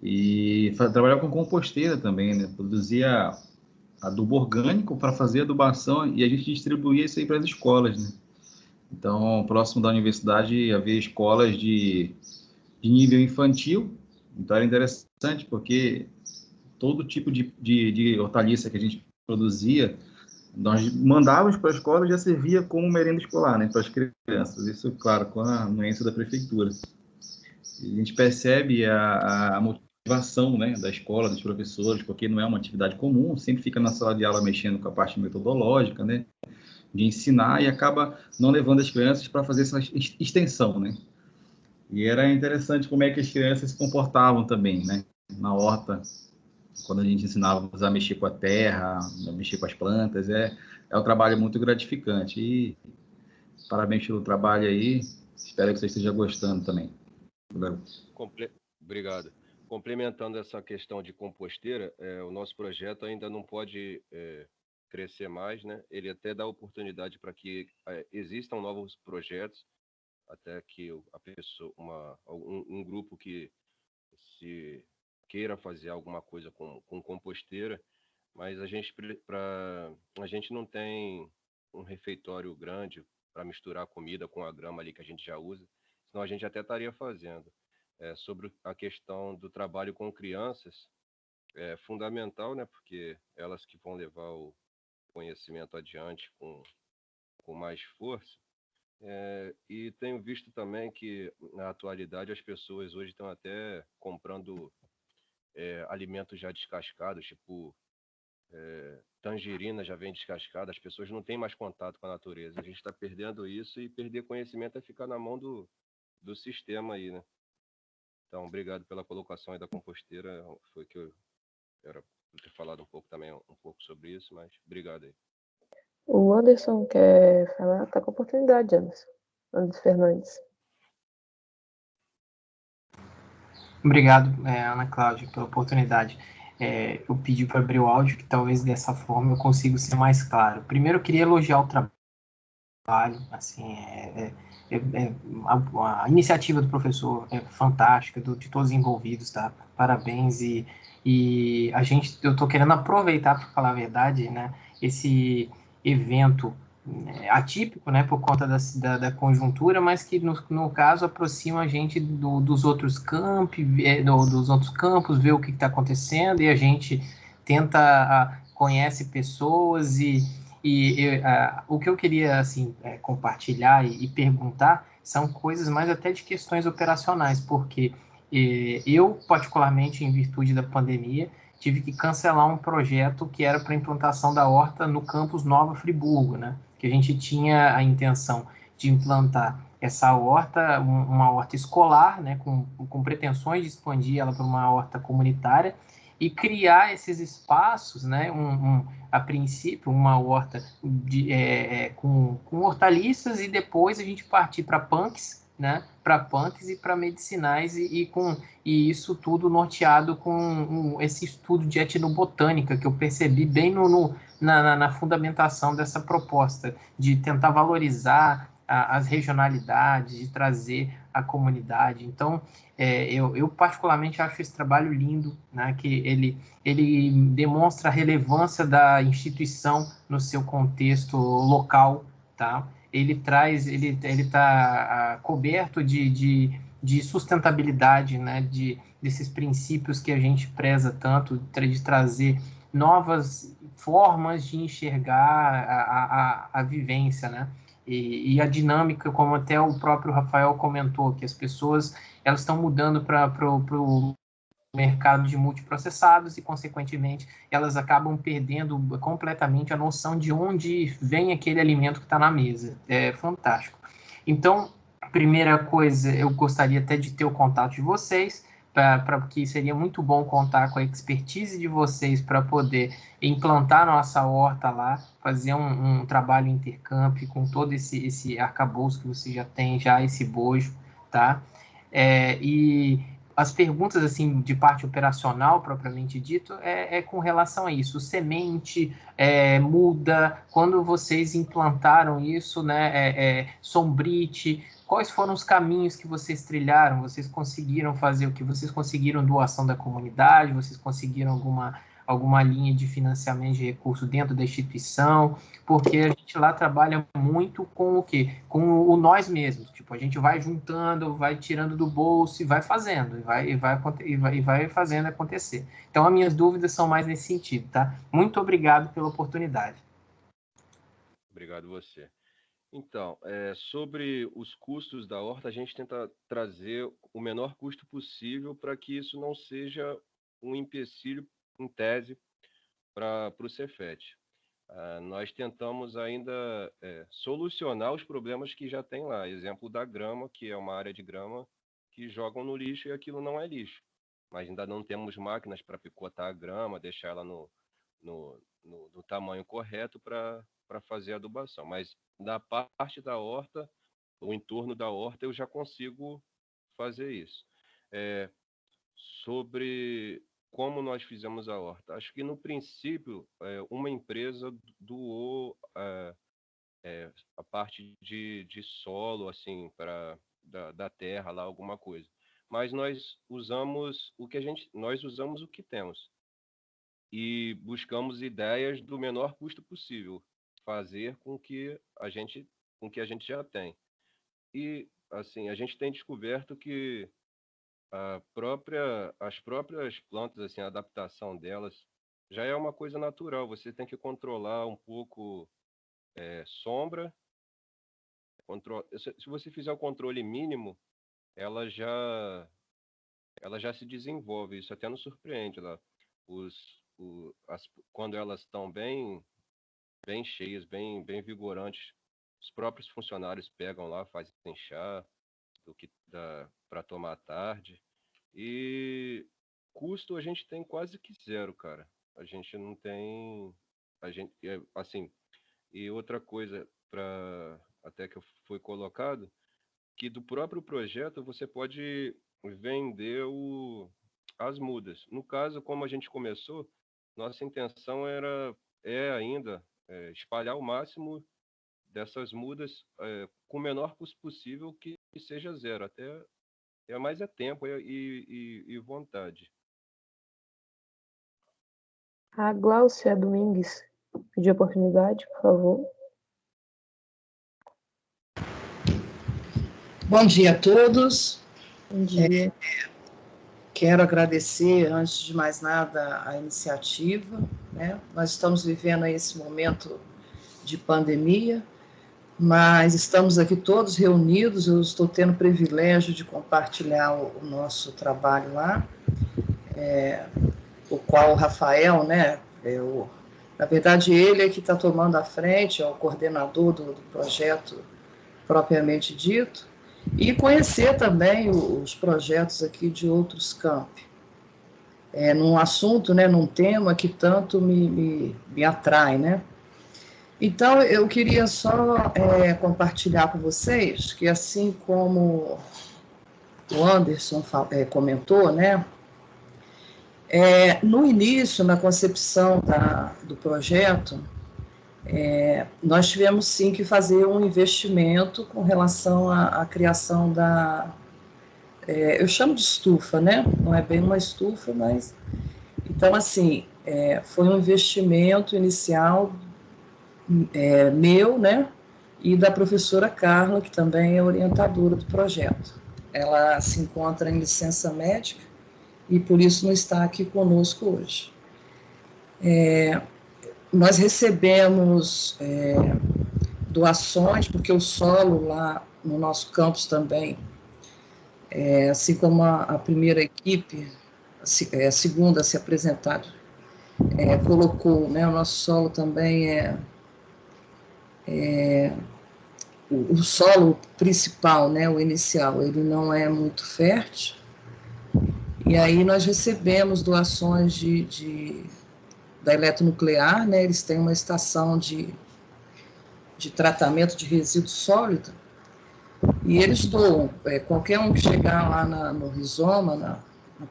E trabalhava com composteira também, né? Produzia adubo orgânico para fazer adubação e a gente distribuía isso aí para as escolas, né? Então, próximo da universidade havia escolas de nível infantil, então era interessante porque todo tipo de hortaliça que a gente produzia, nós mandávamos para a escola e já servia como merenda escolar, né, para as crianças. Isso, claro, com a anuência da prefeitura. E a gente percebe a motivação, né, da escola, dos professores, porque não é uma atividade comum, sempre fica na sala de aula mexendo com a parte metodológica, né, de ensinar e acaba não levando as crianças para fazer essa extensão, né. E era interessante como é que as crianças se comportavam também, né, na horta, quando a gente ensinava a mexer com a terra, a mexer com as plantas, é um trabalho muito gratificante. E parabéns pelo trabalho aí, espero que você esteja gostando também. Obrigado. Complementando essa questão de composteira, o nosso projeto ainda não pode crescer mais, né? Ele até dá oportunidade para que existam novos projetos, até que a pessoa, um grupo que se queira fazer alguma coisa com composteira, mas a gente não tem um refeitório grande para misturar comida com a grama ali que a gente já usa, senão a gente até estaria fazendo. Sobre a questão do trabalho com crianças, é fundamental, né, porque elas que vão levar o conhecimento adiante com mais força. E tenho visto também que, na atualidade, as pessoas hoje estão até comprando alimentos já descascados, tipo tangerina já vem descascada, as pessoas não têm mais contato com a natureza. A gente está perdendo isso e perder conhecimento é ficar na mão do sistema aí, né? Então, obrigado pela colocação aí da composteira, foi que eu era ter falado um pouco também, um pouco sobre isso, mas obrigado aí. O Anderson quer falar? Tá com oportunidade, Anderson. Anderson Fernandes. Obrigado, Ana Cláudia, pela oportunidade. Eu pedi para abrir o áudio, que talvez dessa forma eu consiga ser mais claro. Primeiro, eu queria elogiar o trabalho, assim, a iniciativa do professor é fantástica, de todos os envolvidos, tá? Parabéns, e eu estou querendo aproveitar, para falar a verdade, né, esse evento atípico, né, por conta da conjuntura, mas que no caso aproxima a gente dos outros campos, dos outros campos, ver o que está acontecendo, e a gente tenta, conhece pessoas, o que eu queria assim compartilhar e perguntar são coisas mais até de questões operacionais, porque eu, particularmente, em virtude da pandemia, tive que cancelar um projeto que era para implantação da horta no campus Nova Friburgo, né? Que a gente tinha a intenção de implantar essa horta, uma horta escolar, né? Com pretensões de expandir ela para uma horta comunitária e criar esses espaços, né? A princípio, uma horta com hortaliças, e depois a gente partir para punks, né? Para punks e para medicinais, e isso tudo norteado com esse estudo de etnobotânica que eu percebi bem na fundamentação dessa proposta, de tentar valorizar as regionalidades, de trazer a comunidade. Então, eu particularmente acho esse trabalho lindo, né, que ele demonstra a relevância da instituição no seu contexto local, tá? Ele está coberto de sustentabilidade, né, desses princípios que a gente preza tanto, de trazer novas formas de enxergar a vivência, né? E a dinâmica, como até o próprio Rafael comentou, que as pessoas elas estão mudando para o mercado de multiprocessados e, consequentemente, elas acabam perdendo completamente a noção de onde vem aquele alimento que está na mesa. É fantástico. Então, primeira coisa, eu gostaria até de ter o contato de vocês, porque seria muito bom contar com a expertise de vocês para poder implantar nossa horta lá, fazer um trabalho intercamp com todo esse arcabouço que você já tem, já esse bojo, tá? E as perguntas, assim, de parte operacional, propriamente dito, com relação a isso. Semente, muda, quando vocês implantaram isso, né, sombrite, quais foram os caminhos que vocês trilharam? Vocês conseguiram fazer o que? Vocês conseguiram doação da comunidade? Vocês conseguiram alguma linha de financiamento de recursos dentro da instituição? Porque a gente lá trabalha muito com o quê? Com o nós mesmos. Tipo, a gente vai juntando, vai tirando do bolso e vai fazendo, e vai fazendo acontecer. Então, as minhas dúvidas são mais nesse sentido, tá? Muito obrigado pela oportunidade. Obrigado você. Então, sobre os custos da horta, a gente tenta trazer o menor custo possível para que isso não seja um empecilho, em tese, para o Cefet. Nós tentamos ainda solucionar os problemas que já tem lá. Exemplo da grama, que é uma área de grama que jogam no lixo e aquilo não é lixo. Mas ainda não temos máquinas para picotar a grama, deixar ela no tamanho correto para fazer a adubação. Mas da parte da horta, o entorno da horta, eu já consigo fazer isso. Sobre como nós fizemos a horta. Acho que, no princípio, uma empresa doou a parte de solo, assim, da terra lá, alguma coisa. Mas nós usamos nós usamos o que temos e buscamos ideias do menor custo possível, fazer com que a gente já tem. E, assim, a gente tem descoberto que as próprias plantas, assim, a adaptação delas já é uma coisa natural. Você tem que controlar um pouco sombra. Se você fizer o controle mínimo, ela já se desenvolve. Isso até nos surpreende lá. Quando elas estão bem cheias, bem vigorantes, os próprios funcionários pegam lá, fazem chá para tomar à tarde. E custo a gente tem quase que zero, cara. A gente não tem, assim, e outra coisa até que foi colocado, que do próprio projeto você pode vender as mudas. No caso, como a gente começou, nossa intenção é ainda espalhar o máximo dessas mudas com o menor custo possível, que seja zero. Até mais tempo e vontade. A Gláucia Domingues pediu oportunidade, por favor. Bom dia a todos. Bom dia. Quero agradecer, antes de mais nada, a iniciativa, né? Nós estamos vivendo aí esse momento de pandemia, mas estamos aqui todos reunidos. Eu estou tendo o privilégio de compartilhar o nosso trabalho lá, o qual o Rafael, né, na verdade, ele é que está tomando a frente, é o coordenador do projeto propriamente dito, e conhecer também os projetos aqui de outros campi. Num assunto, né, num tema que tanto me atrai, né? Então, eu queria só compartilhar com vocês que, assim como o Anderson comentou, né, no início, na concepção do projeto, nós tivemos sim que fazer um investimento com relação à criação eu chamo de estufa, né? Não é bem uma estufa, mas... Então, assim, foi um investimento inicial meu, né? E da professora Carla, que também é orientadora do projeto. Ela se encontra em licença médica e por isso não está aqui conosco hoje. Nós recebemos doações, porque o solo lá no nosso campus também, assim como a primeira equipe, a segunda a se apresentar, colocou, né, o nosso solo também o solo principal, né, o inicial, ele não é muito fértil, e aí nós recebemos doações da Eletronuclear, né, eles têm uma estação de tratamento de resíduo sólido, e eles doam, qualquer um que chegar lá no Rizoma, na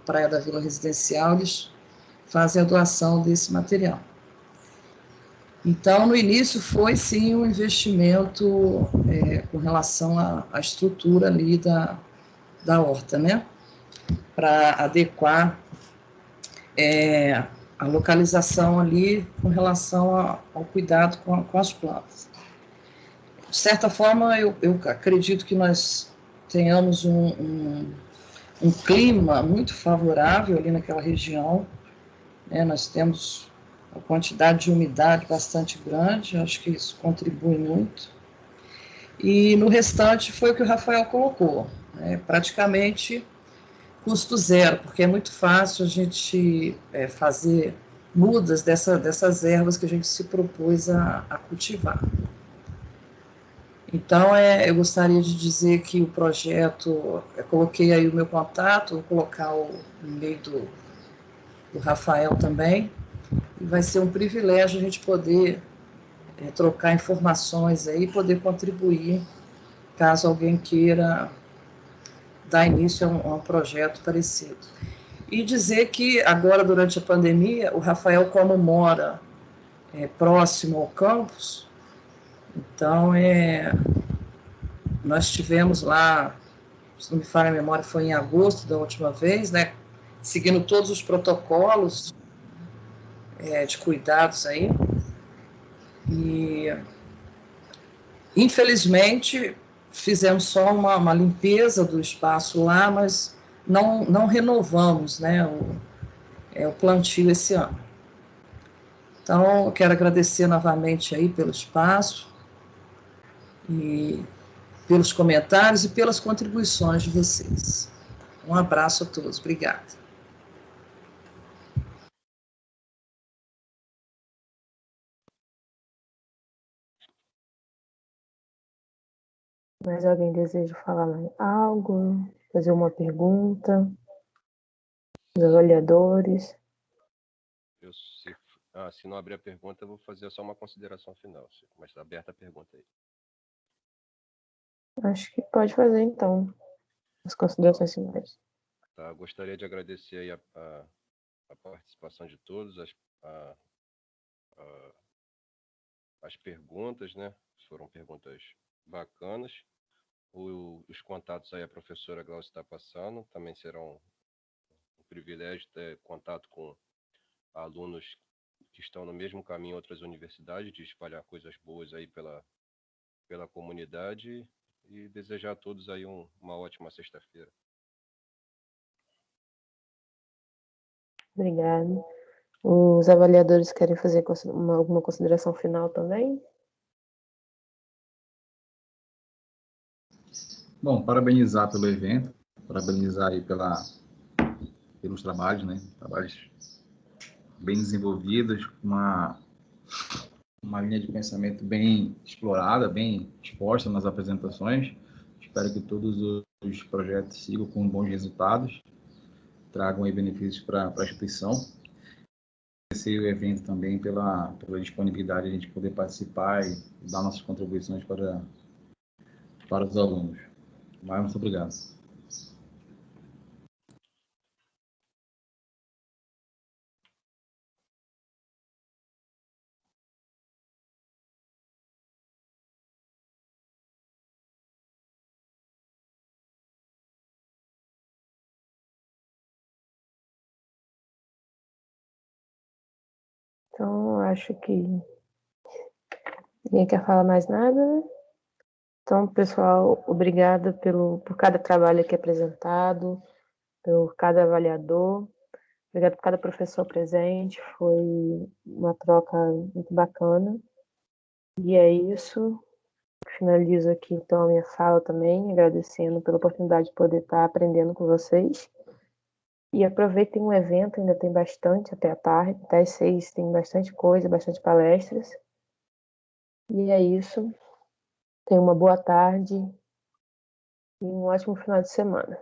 Praia da Vila Residencial, eles fazem a doação desse material. Então, no início, foi sim um investimento com relação à estrutura ali da horta, né? Para adequar a localização ali com relação ao cuidado com as plantas. De certa forma, eu acredito que nós tenhamos um clima muito favorável ali naquela região, né? Nós temos uma quantidade de umidade bastante grande, acho que isso contribui muito. E no restante foi o que o Rafael colocou, praticamente custo zero, porque é muito fácil a gente fazer mudas dessas ervas que a gente se propôs a cultivar. Então, eu gostaria de dizer que o projeto, coloquei aí o meu contato, vou colocar o e-mail do Rafael também, e vai ser um privilégio a gente poder trocar informações aí, poder contribuir, caso alguém queira dar início a um projeto parecido. E dizer que agora, durante a pandemia, o Rafael, como mora próximo ao campus, então nós tivemos lá, se não me falha a memória, foi em agosto da última vez, né, seguindo todos os protocolos de cuidados aí, e infelizmente fizemos só uma limpeza do espaço lá, mas não renovamos, né, o plantio esse ano. Então, eu quero agradecer novamente aí pelo espaço e pelos comentários e pelas contribuições de vocês. Um abraço a todos. Obrigada. Mais alguém deseja falar algo? Fazer uma pergunta? Os avaliadores? Se não abrir a pergunta, eu vou fazer só uma consideração final, mas está aberta a pergunta aí. Acho que pode fazer, então, as considerações finais. Tá, gostaria de agradecer aí a participação de todos, as perguntas, né? Foram perguntas bacanas. Os contatos aí a professora Glaucia está passando, também serão um privilégio ter contato com alunos que estão no mesmo caminho em outras universidades, de espalhar coisas boas aí pela comunidade, e desejar a todos aí uma ótima sexta-feira. Obrigada. Os avaliadores querem fazer alguma consideração final também? Bom, parabenizar pelo evento, parabenizar aí pelos trabalhos, né? Trabalhos bem desenvolvidos, uma linha de pensamento bem explorada, bem exposta nas apresentações. Espero que todos os projetos sigam com bons resultados, tragam aí benefícios para a instituição. Agradecer o evento também pela disponibilidade de a gente poder participar e dar nossas contribuições para os alunos. Muito obrigado. Então, acho que ninguém quer falar mais nada, né? Então, pessoal, obrigada por cada trabalho aqui apresentado, por cada avaliador, obrigada por cada professor presente, foi uma troca muito bacana. E é isso, finalizo aqui então a minha fala também, agradecendo pela oportunidade de poder estar aprendendo com vocês. E aproveitem o evento, ainda tem bastante até a tarde, até às 6 tem bastante coisa, bastante palestras. E é isso. Tenham uma boa tarde e um ótimo final de semana.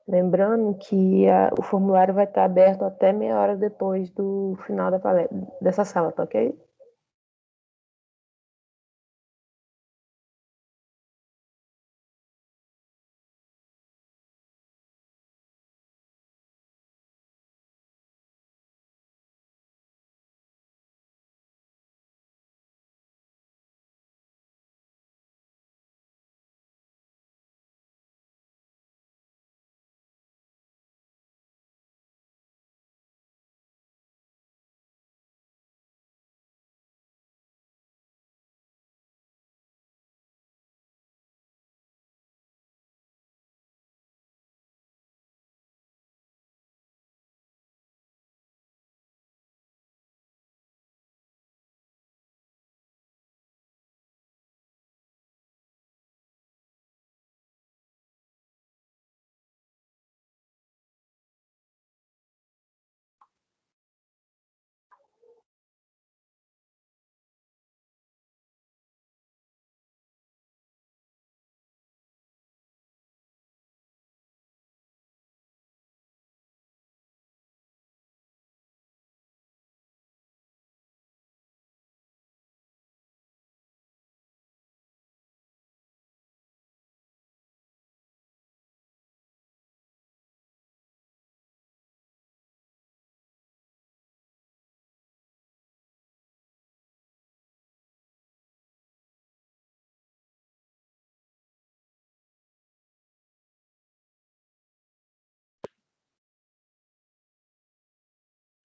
Lembrando que o formulário vai estar aberto até meia hora depois do final da palestra, dessa sala, tá ok?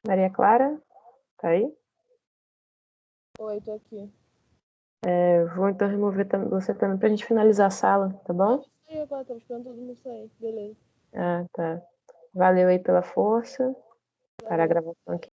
Maria Clara, tá aí? Oi, tô aqui. Vou então remover você também pra gente finalizar a sala, tá bom? Aí, agora estamos esperando todo mundo sair. Beleza. Ah, tá. Valeu aí pela força. Para a gravação aqui.